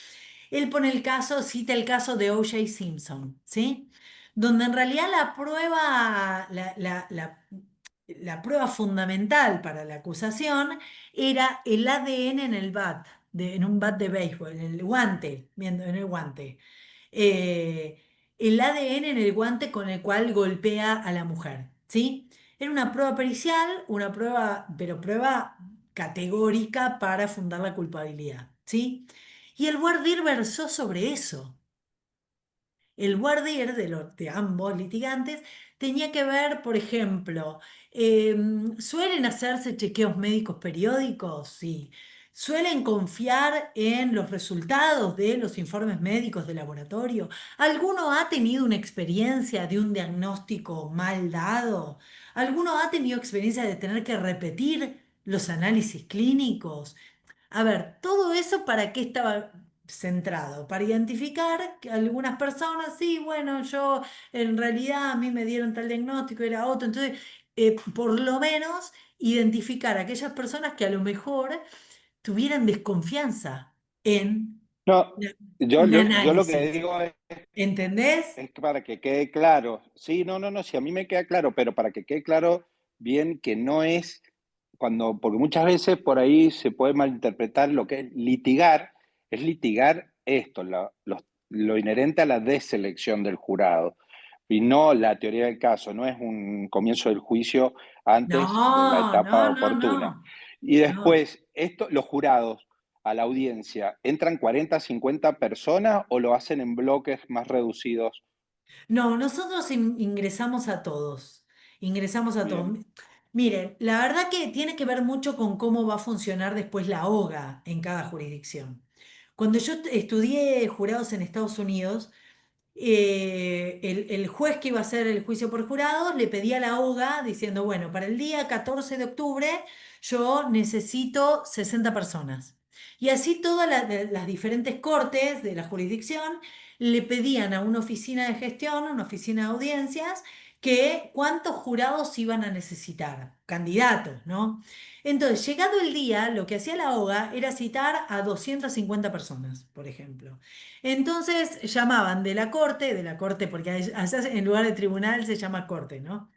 él pone el caso, cita el caso de O.J. Simpson, ¿sí? Donde en realidad la prueba, la prueba fundamental para la acusación era el ADN en el bat, en un bat de béisbol, en el guante, viendo en el guante. Eh, el ADN en el guante con el cual golpea a la mujer, ¿sí? Era una prueba pericial, una prueba, pero prueba categórica para fundar la culpabilidad, ¿sí? Y el voir dire versó sobre eso. El voir dire de ambos litigantes tenía que ver, por ejemplo, ¿suelen hacerse chequeos médicos periódicos? Sí. ¿Suelen confiar en los resultados de los informes médicos de laboratorio? ¿Alguno ha tenido una experiencia de un diagnóstico mal dado? ¿Alguno ha tenido experiencia de tener que repetir los análisis clínicos? A ver, todo eso para qué estaba centrado, para identificar que algunas personas, sí, bueno, yo en realidad a mí me dieron tal diagnóstico, era otro, entonces, por lo menos identificar a aquellas personas que a lo mejor tuvieran desconfianza en No, la- yo, un yo lo que análisis. digo ¿Entendés? es que para que quede claro. Sí, no, no, no, sí, a mí me queda claro, pero para que quede claro bien que no es cuando, porque muchas veces por ahí se puede malinterpretar lo que es litigar esto, lo inherente a la deselección del jurado, y no la teoría del caso, no es un comienzo del juicio antes de la No, etapa no, no, oportuna. no, Y no. después, los jurados a la audiencia, ¿entran 40, 50 personas o lo hacen en bloques más reducidos? No, nosotros ingresamos a todos, ingresamos a todos. Bien, Miren, la verdad que tiene que ver mucho con cómo va a funcionar después la OGA en cada jurisdicción. Cuando yo estudié jurados en Estados Unidos, el juez que iba a hacer el juicio por jurados le pedía a la OGA diciendo, bueno, para el día 14 de octubre yo necesito 60 personas. Y así todas las diferentes cortes de la jurisdicción le pedían a una oficina de gestión, una oficina de audiencias, que cuántos jurados iban a necesitar, candidatos, ¿no? Entonces, llegado el día, lo que hacía la OGA era citar a 250 personas, por ejemplo. Entonces llamaban de la corte, porque allá en lugar de tribunal se llama corte, ¿no?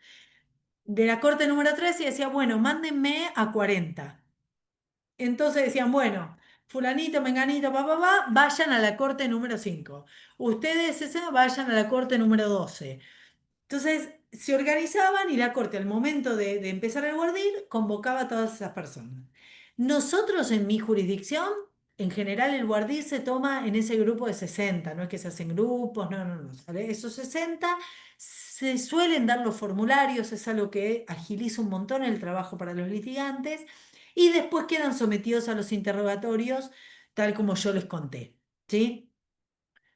De la corte número 3 y decía, bueno, mándenme a 40. Entonces decían, bueno, fulanito, menganito, vayan a la corte número 5. Ustedes vayan a la corte número 12. Entonces se organizaban y la corte al momento de empezar el guardir convocaba a todas esas personas. Nosotros en mi jurisdicción, en general el guardir se toma en ese grupo de 60, no es que se hacen grupos, no, no, no. ¿Sale? Esos 60 se suelen dar los formularios, es algo que agiliza un montón el trabajo para los litigantes y después quedan sometidos a los interrogatorios tal como yo les conté, ¿sí?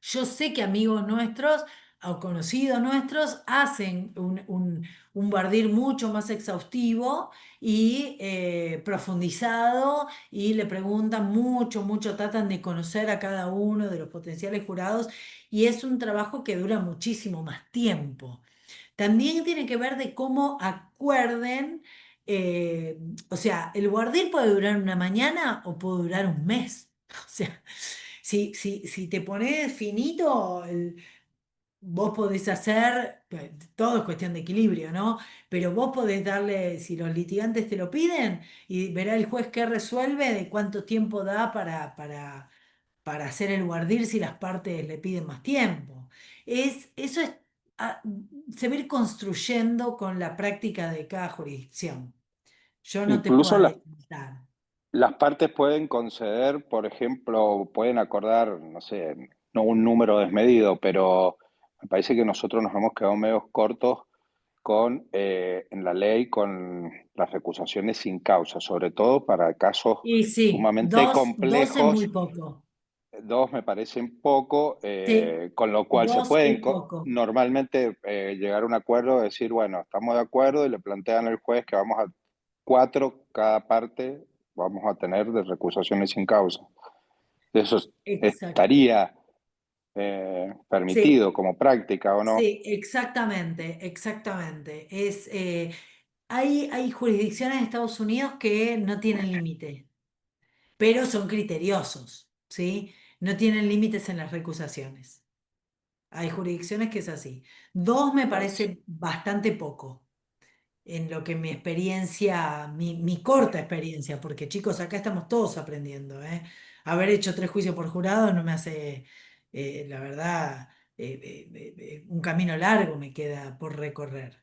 Yo sé que amigos nuestros o conocidos nuestros hacen un bardir mucho más exhaustivo y profundizado y le preguntan mucho, mucho, tratan de conocer a cada uno de los potenciales jurados y es un trabajo que dura muchísimo más tiempo. También tiene que ver de cómo acuerden O sea, el guardir puede durar una mañana o puede durar un mes. O sea, si te pones finito, vos podés hacer, todo es cuestión de equilibrio, ¿no? Pero vos podés darle, si los litigantes te lo piden, y verá el juez qué resuelve de cuánto tiempo da para hacer el guardir si las partes le piden más tiempo. Eso es, ah, se va a ir construyendo con la práctica de cada jurisdicción. Yo no te puedo Incluso adelantar. las partes pueden conceder, por ejemplo, pueden acordar, no sé, no un número desmedido, pero me parece que nosotros nos hemos quedado medio cortos en la ley con las recusaciones sin causa, sobre todo para casos Y sí, sumamente dos es muy complejos. poco. Dos me parecen poco, Sí, con lo cual se dos pueden es poco. normalmente llegar a un acuerdo, decir, bueno, estamos de acuerdo y le plantean al juez que vamos a cuatro cada parte, vamos a tener de recusaciones sin causa. Eso Exacto. estaría Sí, permitido como práctica, ¿o no? sí, exactamente, exactamente. Hay jurisdicciones en Estados Unidos que no tienen límite, pero son criteriosos, ¿sí? No tienen límites en las recusaciones. Hay jurisdicciones que es así. Dos me parece bastante poco, en lo que mi experiencia, mi corta experiencia, porque chicos, acá estamos todos aprendiendo, ¿eh? Haber hecho 3 juicios por jurado no me hace, la verdad, un camino largo me queda por recorrer.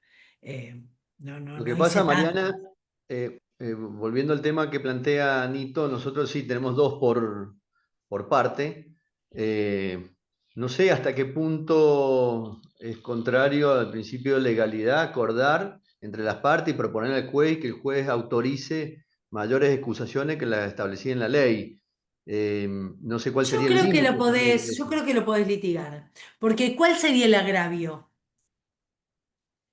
Lo que No hice pasa, Mariana, tanto. volviendo al tema que plantea Nito, nosotros sí tenemos dos por parte. Eh, no sé hasta qué punto es contrario al principio de legalidad acordar entre las partes y proponer al juez que el juez autorice mayores excusaciones que las establecidas en la ley. No sé cuál Yo sería el creo que lo límite también de podés, yo eso. creo que lo podés litigar, porque ¿cuál sería el agravio?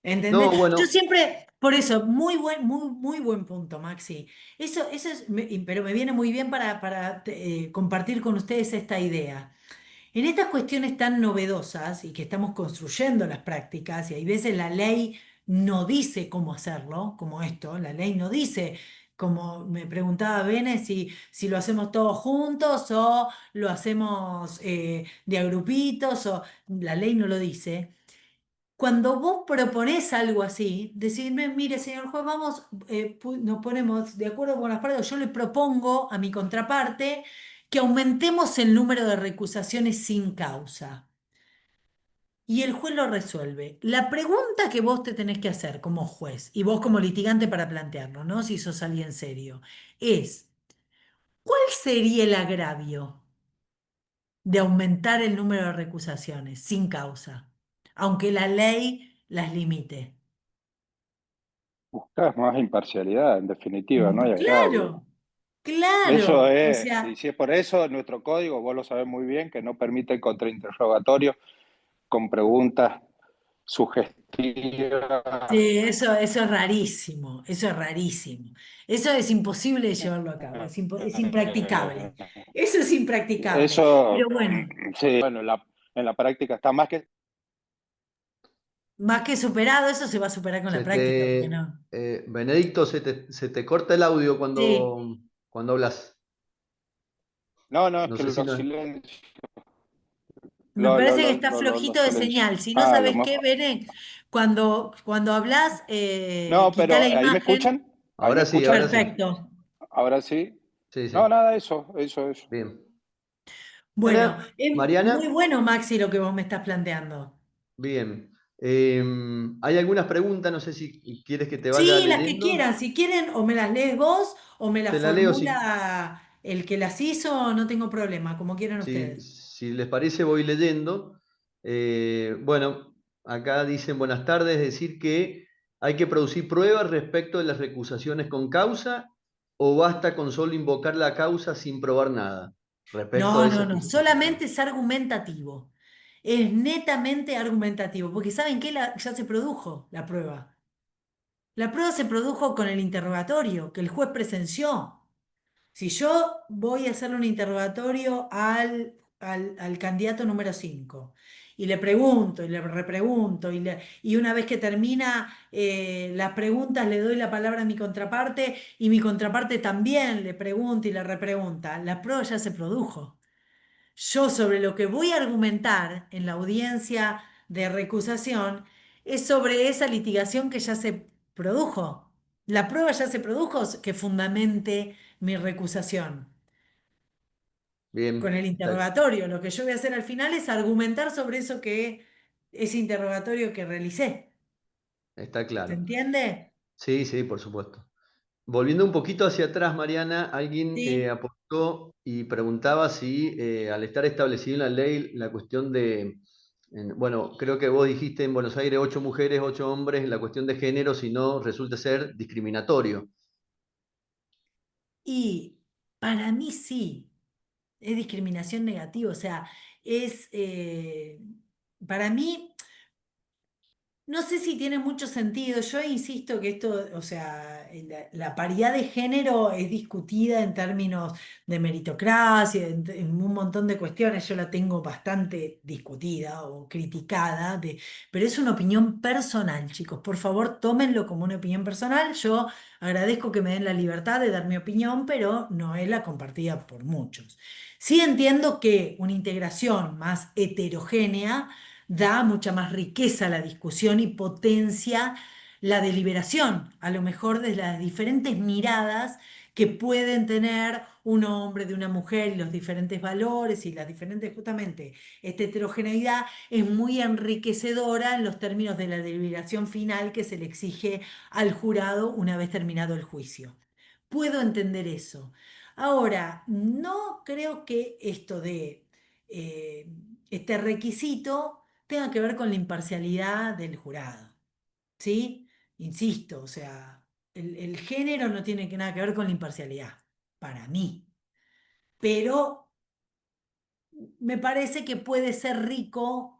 ¿Entendés? No, Yo bueno, siempre, por eso, muy buen punto, Maxi. Eso es, pero me viene muy bien para compartir con ustedes esta idea. En estas cuestiones tan novedosas y que estamos construyendo las prácticas, y hay veces la ley no dice cómo hacerlo, como esto, la ley no dice, como me preguntaba Bene, si lo hacemos todos juntos o lo hacemos de a grupitos, o la ley no lo dice. Cuando vos proponés algo así, decidme, mire, señor juez, vamos, nos ponemos de acuerdo con las partes, yo le propongo a mi contraparte que aumentemos el número de recusaciones sin causa. Y el juez lo resuelve. La pregunta que vos te tenés que hacer como juez, y vos como litigante para plantearlo, ¿no? Si sos alguien serio, es, ¿cuál sería el agravio de aumentar el número de recusaciones sin causa, aunque la ley las limite? Buscás más imparcialidad, en definitiva, no hay agravio. Claro, Eso claro. O es, y sea, si es por eso, nuestro código, vos lo sabés muy bien, que no permite el contrainterrogatorio con preguntas sugestivas. sí, eso es rarísimo, eso es rarísimo. Eso es imposible de llevarlo a cabo, es impracticable. Eso es impracticable. Eso, Pero bueno, sí, bueno, en la práctica está más que... más que superado, eso se va a superar con la práctica, porque no. Benedicto, se te corta el audio Sí, cuando hablas. No, no, es No que sé si los no. silencios, me parece que está los flojito de silencios. señal. Si no Ah, a lo sabes qué, mejor. Beren, cuando hablas, No, quita pero la ¿ahí me imagen. escuchan? ¿Ahí me Ahora sí, ahora escuchan? sí. Perfecto. Ahora sí. Sí, No, sí. nada, eso. Bien. Bueno, Mariana, es muy Mariana, bueno, Maxi, lo que vos me estás planteando. bien. Hay algunas preguntas, no sé si quieres que te vaya Sí, las que leyendo. quieran, si quieren, o me las lees vos, o me las Te la leo si, formula el que las hizo, no tengo problema, como quieran ustedes. si les parece, voy leyendo. Bueno, acá dicen buenas tardes, decir que hay que producir pruebas respecto de las recusaciones con causa o basta con solo invocar la causa sin probar nada respecto de esa No, justificación. solamente es argumentativo. Es netamente argumentativo, porque ¿saben qué? Ya se produjo la prueba. La prueba se produjo con el interrogatorio que el juez presenció. Si yo voy a hacerle un interrogatorio al candidato número 5 y le pregunto y le repregunto y una vez que termina las preguntas le doy la palabra a mi contraparte y mi contraparte también le pregunta y le repregunta. La prueba ya se produjo. Yo sobre lo que voy a argumentar en la audiencia de recusación es sobre esa litigación que ya se produjo. La prueba ya se produjo que fundamente mi recusación. Con Bien, el interrogatorio, lo que yo voy a hacer al final es argumentar sobre eso que ese interrogatorio que realicé. está ¿Se claro. entiende? Sí, sí, por supuesto. Volviendo un poquito hacia atrás, Mariana, alguien Sí. aportó y preguntaba si al estar establecido en la ley la cuestión de, bueno, creo que vos dijiste en Buenos Aires 8 mujeres, 8 hombres, la cuestión de género, si no resulta ser discriminatorio. Y para mí sí, es discriminación negativa, o sea, es, para mí... No sé si tiene mucho sentido. Yo insisto que esto, o sea, la paridad de género es discutida en términos de meritocracia, en un montón de cuestiones. Yo la tengo bastante discutida o criticada, pero es una opinión personal, chicos. Por favor, tómenlo como una opinión personal. Yo agradezco que me den la libertad de dar mi opinión, pero no es la compartida por muchos. Sí entiendo que una integración más heterogénea da mucha más riqueza a la discusión y potencia la deliberación, a lo mejor de las diferentes miradas que pueden tener un hombre de una mujer y los diferentes valores y las diferentes, justamente, esta heterogeneidad es muy enriquecedora en los términos de la deliberación final que se le exige al jurado una vez terminado el juicio. Puedo entender eso. Ahora, no creo que esto de eh, este requisito tenga que ver con la imparcialidad del jurado, ¿sí? Insisto, o sea, el género no tiene nada que ver con la imparcialidad, para mí, pero me parece que puede ser rico.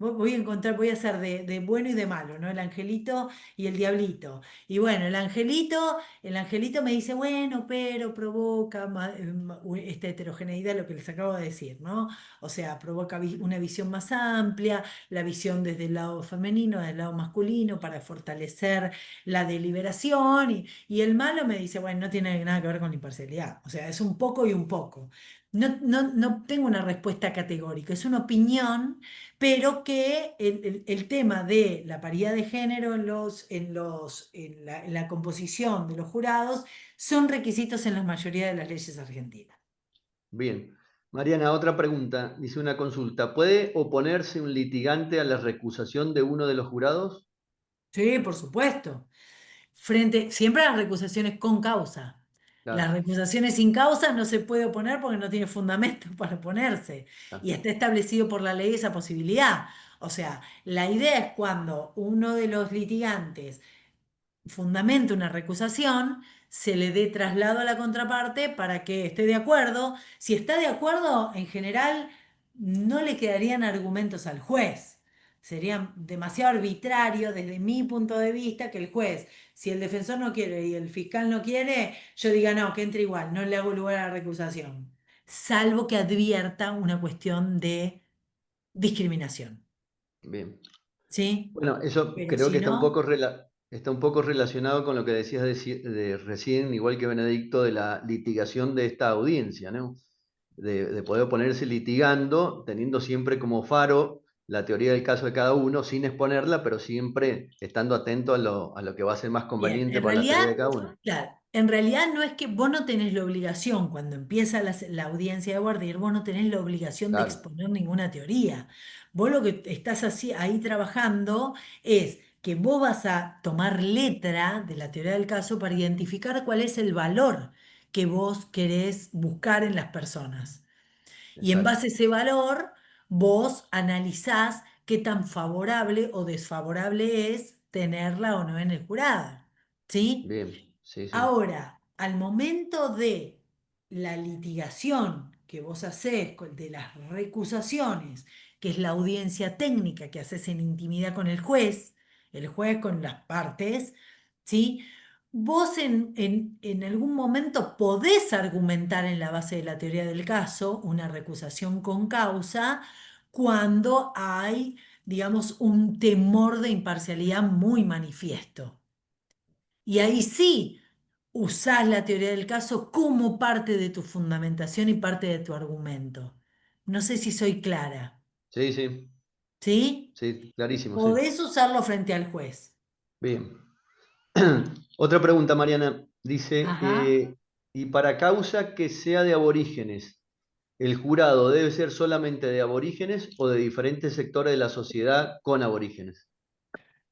Voy a encontrar, voy a hacer de bueno y de malo, ¿no? El angelito y el diablito. Y bueno, el angelito me dice, bueno, pero provoca esta heterogeneidad, lo que les acabo de decir, ¿no? O sea, provoca una visión más amplia, la visión desde el lado femenino, desde el lado masculino, para fortalecer la deliberación. Y el malo me dice, bueno, no tiene nada que ver con la imparcialidad. O sea, es un poco y un poco. No, no tengo una respuesta categórica, es una opinión, pero que el tema de la paridad de género en la composición de los jurados son requisitos en la mayoría de las leyes argentinas. Bien. Mariana, otra pregunta. Dice una consulta. ¿Puede oponerse un litigante a la recusación de uno de los jurados? Sí, por supuesto. Siempre a las recusaciones con causa. Las Claro, recusaciones sin causa no se puede oponer porque no tiene fundamento para oponerse. claro. Y está establecido por la ley esa posibilidad. O sea, la idea es cuando uno de los litigantes fundamenta una recusación, se le dé traslado a la contraparte para que esté de acuerdo. Si está de acuerdo, en general no le quedarían argumentos al juez. Sería demasiado arbitrario desde mi punto de vista que el juez, si el defensor no quiere y el fiscal no quiere, yo diga no, que entre igual, no le hago lugar a la recusación, salvo que advierta una cuestión de discriminación. Bien. ¿Sí? Bueno, eso Pero creo si que no... está un poco relacionado con lo que decías recién, igual que Benedicto, de la litigación de esta audiencia, ¿no? De poder ponerse litigando, teniendo siempre como faro la teoría del caso de cada uno, sin exponerla, pero siempre estando atento a lo que va a ser más Bien, conveniente en para la realidad, teoría de cada uno. claro, en realidad no es que vos no tenés la obligación, cuando empieza la audiencia de Guardián, vos no tenés la obligación de Claro, exponer ninguna teoría. Vos lo que estás así, ahí trabajando es que vos vas a tomar letra de la teoría del caso para identificar cuál es el valor que vos querés buscar en las personas. Y en exacto. base a ese valor, vos analizás qué tan favorable o desfavorable es tenerla o no en el jurado. ¿Sí? Bien, sí, sí. Ahora, al momento de la litigación que vos hacés, de las recusaciones, que es la audiencia técnica que haces en intimidad con el juez con las partes, ¿sí? Vos en algún momento podés argumentar en la base de la teoría del caso una recusación con causa cuando hay, digamos, un temor de imparcialidad muy manifiesto. Y ahí sí usás la teoría del caso como parte de tu fundamentación y parte de tu argumento. No sé si soy clara, Sí, sí, ¿sí? sí, clarísimo, sí. Podés usarlo frente al juez. Bien. Otra pregunta, Mariana. Dice, Ajá. y para causa que sea de aborígenes, ¿el jurado debe ser solamente de aborígenes o de diferentes sectores de la sociedad con aborígenes?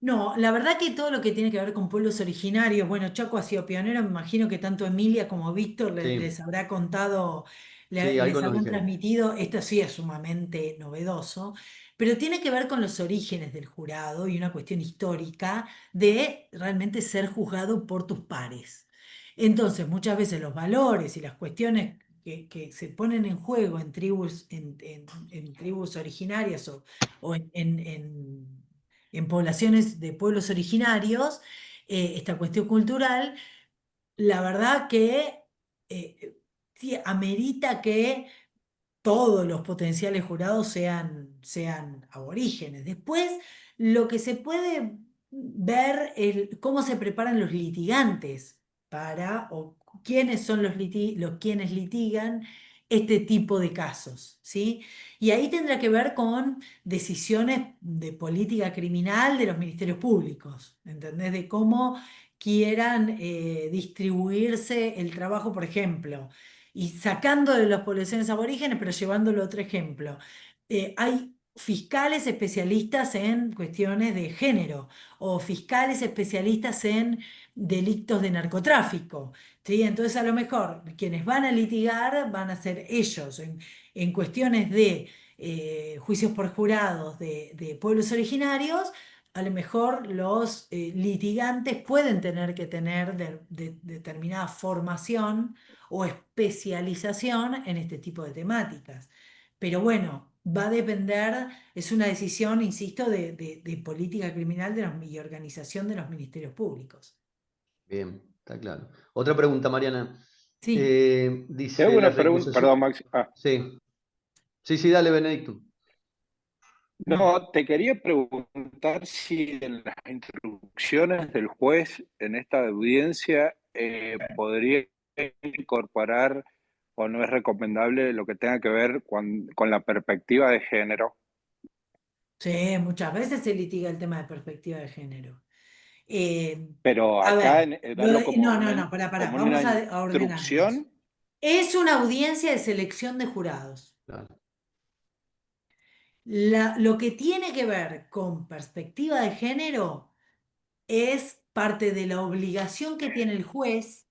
No, la verdad que todo lo que tiene que ver con pueblos originarios, bueno, Chaco ha sido pionero, me imagino que tanto Emilia como Víctor les Sí, habrá contado, sí, algo les nos habrán dijeron. transmitido, esto sí es sumamente novedoso, pero tiene que ver con los orígenes del jurado y una cuestión histórica de realmente ser juzgado por tus pares. Entonces, muchas veces los valores y las cuestiones que se ponen en juego en tribus, en tribus originarias o en poblaciones de pueblos originarios, esta cuestión cultural, la verdad que sí, amerita que todos los potenciales jurados sean aborígenes. Después, lo que se puede ver es cómo se preparan los litigantes o quiénes son los quienes litigan este tipo de casos, ¿sí? Y ahí tendrá que ver con decisiones de política criminal de los ministerios públicos, ¿entendés? De cómo quieran distribuirse el trabajo, por ejemplo y sacando de las poblaciones aborígenes, pero llevándolo a otro ejemplo. Hay fiscales especialistas en cuestiones de género o fiscales especialistas en delitos de narcotráfico. ¿Sí? Entonces, a lo mejor quienes van a litigar van a ser ellos en cuestiones de juicios por jurados de pueblos originarios. A lo mejor los litigantes pueden tener que tener determinada formación o especialización en este tipo de temáticas. Pero bueno, va a depender, es una decisión, insisto, de política criminal y organización de los ministerios públicos. Bien, está claro. Otra pregunta, Mariana. Sí. Te hago Dice la una pregunta, recusación. perdón, Max. Sí, sí, sí, dale, Benedicto. No. No, te quería preguntar si en las instrucciones del juez en esta audiencia podría incorporar o no es recomendable lo que tenga que ver con la perspectiva de género. Sí, muchas veces se litiga el tema de perspectiva de género. Eh, Pero a acá ver, verlo como no, no, no, pará, como vamos una a ordenarnos. instrucción. Es una audiencia de selección de jurados. Claro. Lo que tiene que ver con perspectiva de género es parte de la obligación que tiene el juez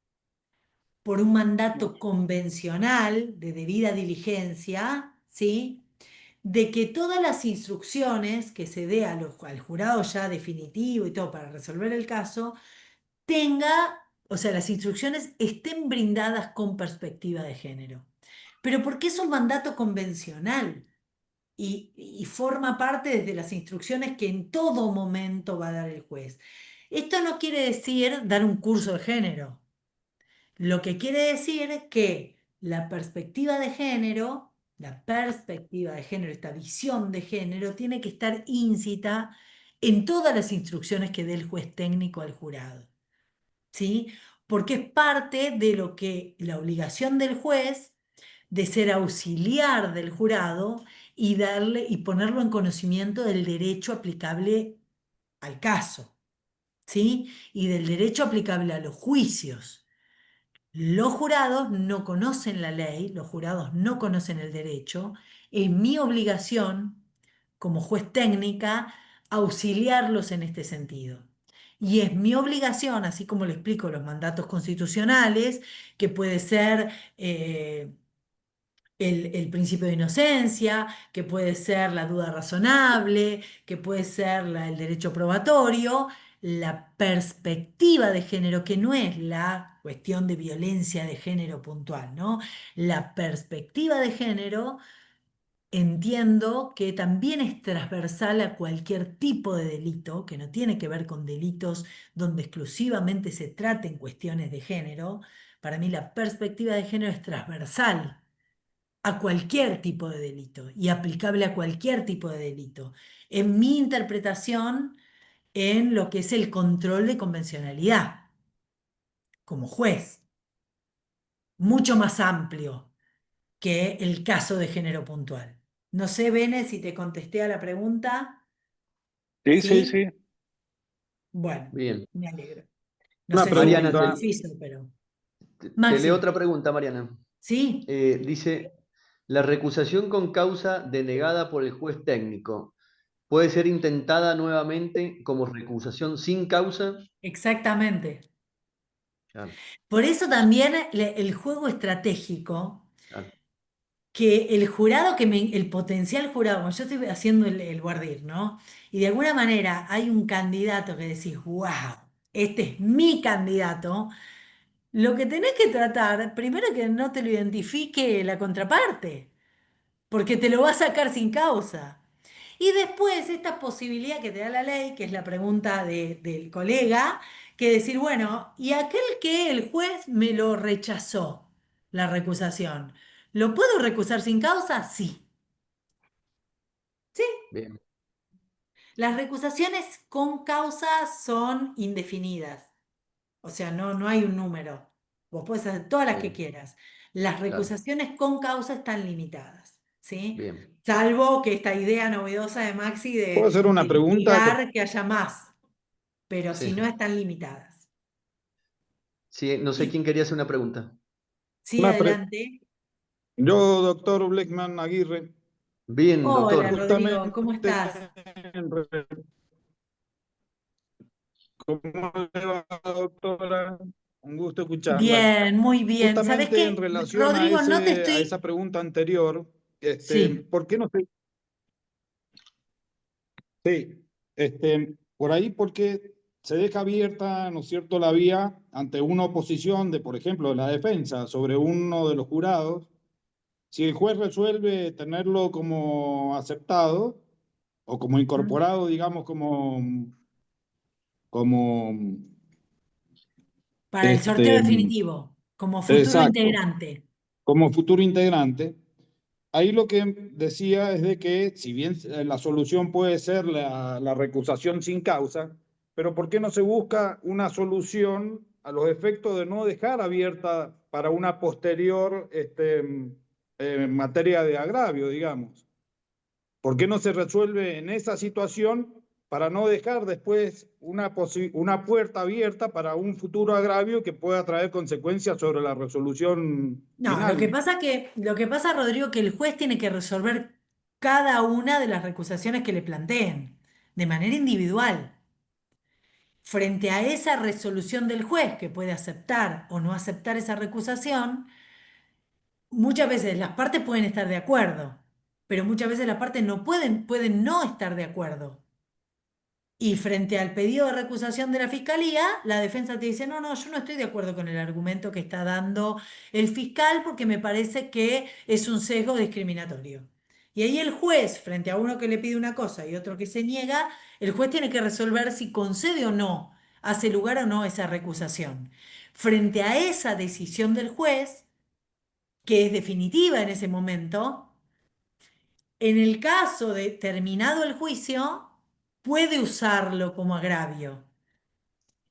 por un mandato convencional de debida diligencia, ¿sí? De que todas las instrucciones que se dé al jurado ya definitivo y todo para resolver el caso, o sea, las instrucciones estén brindadas con perspectiva de género. Pero porque es un mandato convencional y forma parte desde las instrucciones que en todo momento va a dar el juez. Esto no quiere decir dar un curso de género. Lo que quiere decir que la perspectiva de género, esta visión de género, tiene que estar íncita en todas las instrucciones que dé el juez técnico al jurado, ¿sí? Porque es parte de lo que la obligación del juez de ser auxiliar del jurado y ponerlo en conocimiento del derecho aplicable al caso, ¿sí? Y del derecho aplicable a los juicios. Los jurados no conocen la ley, los jurados no conocen el derecho. Es mi obligación, como juez técnica, auxiliarlos en este sentido. Y es mi obligación, así como le explico los mandatos constitucionales, que puede ser el principio de inocencia, que puede ser la duda razonable, que puede ser el derecho probatorio, la perspectiva de género, que no es la cuestión de violencia de género puntual, ¿no? La perspectiva de género entiendo que también es transversal a cualquier tipo de delito, que no tiene que ver con delitos donde exclusivamente se traten cuestiones de género. Para mí la perspectiva de género es transversal a cualquier tipo de delito y aplicable a cualquier tipo de delito. En mi interpretación, en lo que es el control de convencionalidad como juez, mucho más amplio que el caso de género puntual. No sé, Bene, si te contesté a la pregunta. Sí, sí, ¿Sí? sí. Bueno, Bien. me alegro. No Una sé si Mariana, muy pregunta. preciso, pero... te leo Maxi, otra pregunta, Mariana. ¿sí? Dice, la recusación con causa denegada por el juez técnico puede ser intentada nuevamente como recusación sin causa. Exactamente. Claro, Por eso también el juego estratégico, claro. que el jurado, el potencial jurado, como yo estoy haciendo el voir dire, ¿no? Y de alguna manera hay un candidato que decís, wow, este es mi candidato. Lo que tenés que tratar, primero que no te lo identifique la contraparte, porque te lo va a sacar sin causa. Y después esta posibilidad que te da la ley, que es la pregunta del colega, que decir, bueno, y aquel que el juez me lo rechazó, la recusación, ¿lo puedo recusar sin causa? Sí. Sí. Bien, Las recusaciones con causa son indefinidas. O sea, no hay un número. Vos podés hacer todas las que bien, quieras. Las claro, recusaciones con causa están limitadas, ¿sí? bien. Salvo que esta idea novedosa de Maxi ¿Puedo hacer de una pregunta? mitigar que haya más, pero Sí, si no están limitadas. sí, no sé Y, quién quería hacer una pregunta. sí, Una pre- adelante. Yo, doctor Blackman Aguirre, Bien, Hola, doctor. Rodrigo, ¿cómo justamente, estás? ¿cómo le va, doctora? Un gusto escucharla. Bien, muy bien. ¿Sabés Justamente en qué? relación Rodrigo, no te a estoy... esa pregunta anterior, Sí. ¿por qué no se... Sí, por ahí porque se deja abierta, ¿no es cierto?, la vía ante una oposición de, por ejemplo, de la defensa sobre uno de los jurados. Si el juez resuelve tenerlo como aceptado o como incorporado, digamos, como, Para el sorteo este, definitivo, como futuro exacto, integrante. como futuro integrante, ahí lo que decía es de que si bien la solución puede ser la recusación sin causa, pero ¿por qué no se busca una solución a los efectos de no dejar abierta para una posterior materia de agravio, digamos? ¿Por qué no se resuelve en esa situación para no dejar después una puerta abierta para un futuro agravio que pueda traer consecuencias sobre la resolución No, final? lo que pasa, Rodrigo, que el juez tiene que resolver cada una de las recusaciones que le planteen, de manera individual. Frente a esa resolución del juez, que puede aceptar o no aceptar esa recusación, muchas veces las partes pueden estar de acuerdo, pero muchas veces las partes no pueden no estar de acuerdo. Y frente al pedido de recusación de la fiscalía, la defensa te dice, no, yo no estoy de acuerdo con el argumento que está dando el fiscal porque me parece que es un sesgo discriminatorio. Y ahí el juez, frente a uno que le pide una cosa y otro que se niega, el juez tiene que resolver si concede o no, hace lugar o no esa recusación. Frente a esa decisión del juez, que es definitiva en ese momento, en el caso de terminado el juicio, puede usarlo como agravio.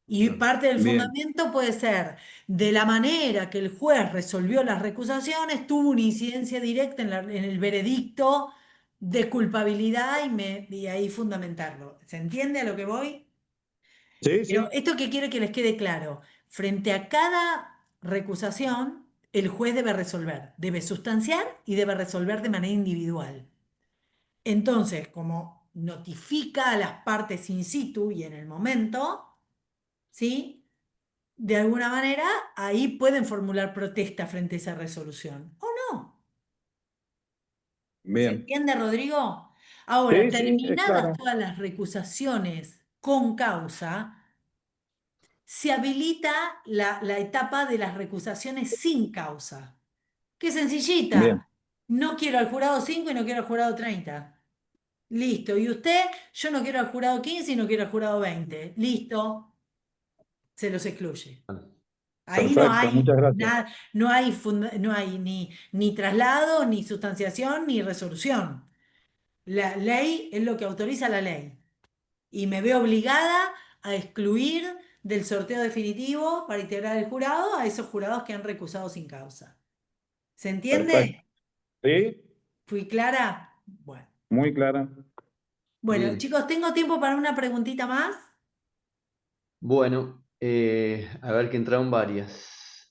Y Claro, parte del Bien, fundamento puede ser, de la manera que el juez resolvió las recusaciones, tuvo una incidencia directa en el veredicto de culpabilidad y ahí fundamentarlo. ¿Se entiende a lo que voy? sí, Pero sí, esto que quiero que les quede claro, frente a cada recusación, el juez debe resolver, debe sustanciar y debe resolver de manera individual. Entonces, como notifica a las partes in situ y en el momento, ¿sí? De alguna manera, ahí pueden formular protesta frente a esa resolución. ¿O no? ¿Se bien. entiende, Rodrigo? Ahora, Sí, sí, es terminadas claro. todas las recusaciones con causa, se habilita la etapa de las recusaciones sin causa. Qué Bien. sencillita. No quiero al jurado 5 y no quiero al jurado 30. Listo. ¿Y usted? Yo no quiero al jurado 15 y no quiero al jurado 20. Listo. Se los excluye. claro. Ahí no Perfecto, hay muchas gracias. nada, no hay ni traslado, ni sustanciación, ni resolución. La ley es lo que autoriza la ley. Y me veo obligada a excluir del sorteo definitivo para integrar el jurado a esos jurados que han recusado sin causa. ¿Se Perfecto. entiende? Sí, ¿Fui clara? Bueno. muy clara. Bueno, Bien. chicos, ¿tengo tiempo para una preguntita más? Bueno, a ver que entraron varias.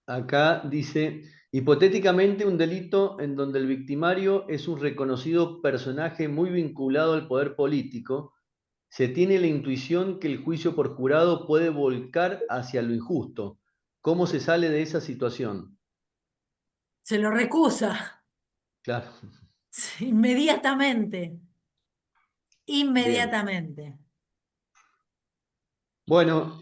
Acá dice, hipotéticamente un delito en donde el victimario es un reconocido personaje muy vinculado al poder político, se tiene la intuición que el juicio por jurado puede volcar hacia lo injusto. ¿Cómo se sale de esa situación? Se lo recusa. Claro, Sí, inmediatamente. bien. Inmediatamente. Bueno,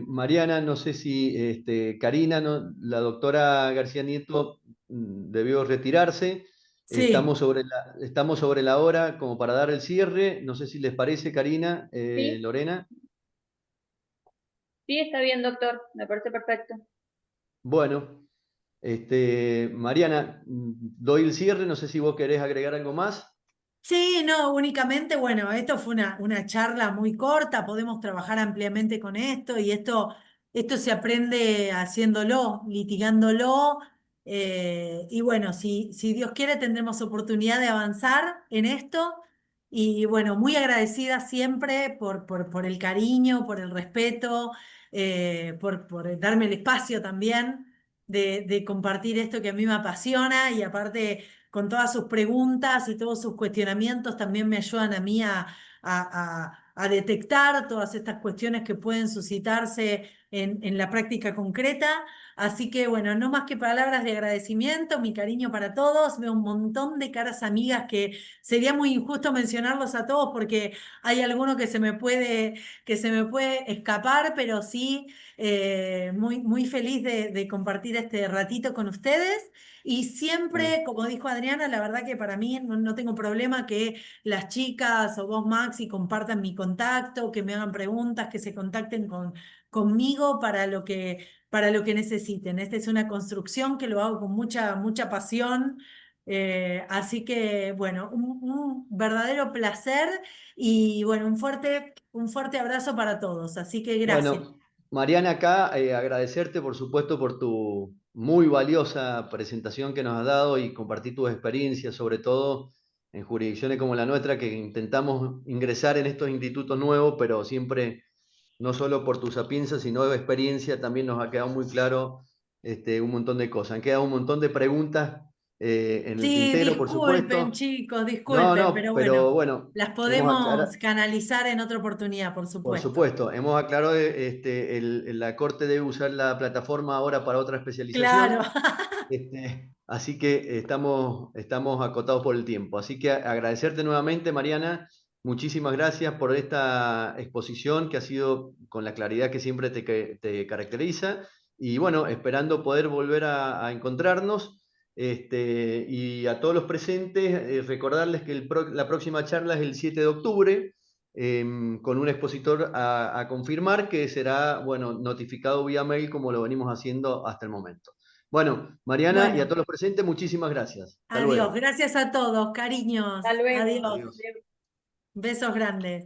Mariana, no sé si Karina, la doctora García Nieto debió retirarse. Sí. Estamos sobre la hora como para dar el cierre. No sé si les parece, Karina, Sí, Lorena. sí, está bien, doctor, me parece perfecto. Bueno, Mariana, doy el cierre. No sé si vos querés agregar algo más. Sí, no, únicamente, bueno, esto fue una charla muy corta, podemos trabajar ampliamente con esto y esto se aprende haciéndolo, litigándolo, y bueno, si Dios quiere tendremos oportunidad de avanzar en esto y bueno, muy agradecida siempre por el cariño, por el respeto, por darme el espacio también de compartir esto que a mí me apasiona y aparte con todas sus preguntas y todos sus cuestionamientos, también me ayudan a mí a detectar todas estas cuestiones que pueden suscitarse en la práctica concreta. Así que bueno, no más que palabras de agradecimiento, mi cariño para todos. Veo un montón de caras amigas que sería muy injusto mencionarlos a todos porque hay alguno que se me puede escapar, pero sí, muy feliz de compartir este ratito con ustedes. Y Bueno, siempre, como dijo Adriana, la verdad que para mí no tengo problema que las chicas o vos, Maxi, compartan mi contacto, que me hagan preguntas, que se contacten conmigo para lo que necesiten. Esta es una construcción que lo hago con mucha pasión. Así que, bueno, un verdadero placer y, bueno, un fuerte abrazo para todos. Así que gracias. bueno, Mariana, acá agradecerte, por supuesto, por tu muy valiosa presentación que nos has dado y compartir tus experiencias, sobre todo en jurisdicciones como la nuestra, que intentamos ingresar en estos institutos nuevos, pero siempre, no solo por tu sapiencia, sino de experiencia, también nos ha quedado muy claro un montón de cosas. Han quedado un montón de preguntas en el Sí, tintero, por disculpen, supuesto. chicos, No, disculpen, no, pero pero bueno, bueno, las hemos podemos aclarado. canalizar en otra oportunidad, por Por supuesto. supuesto, hemos aclarado la Corte debe usar la plataforma ahora para otra Claro. especialización, así que estamos acotados por el tiempo. Así que agradecerte nuevamente, Mariana, muchísimas gracias por esta exposición que ha sido con la claridad que siempre te caracteriza y bueno, esperando poder volver a encontrarnos. Y a todos los presentes, recordarles que la próxima charla es el 7 de octubre con un expositor a confirmar que será, bueno, notificado vía mail como lo venimos haciendo hasta el momento. Bueno, Mariana y a Bueno, todos los presentes, muchísimas gracias. Hasta adiós. luego. Gracias a todos, cariños. Hasta luego. Adiós. Adiós. Besos grandes.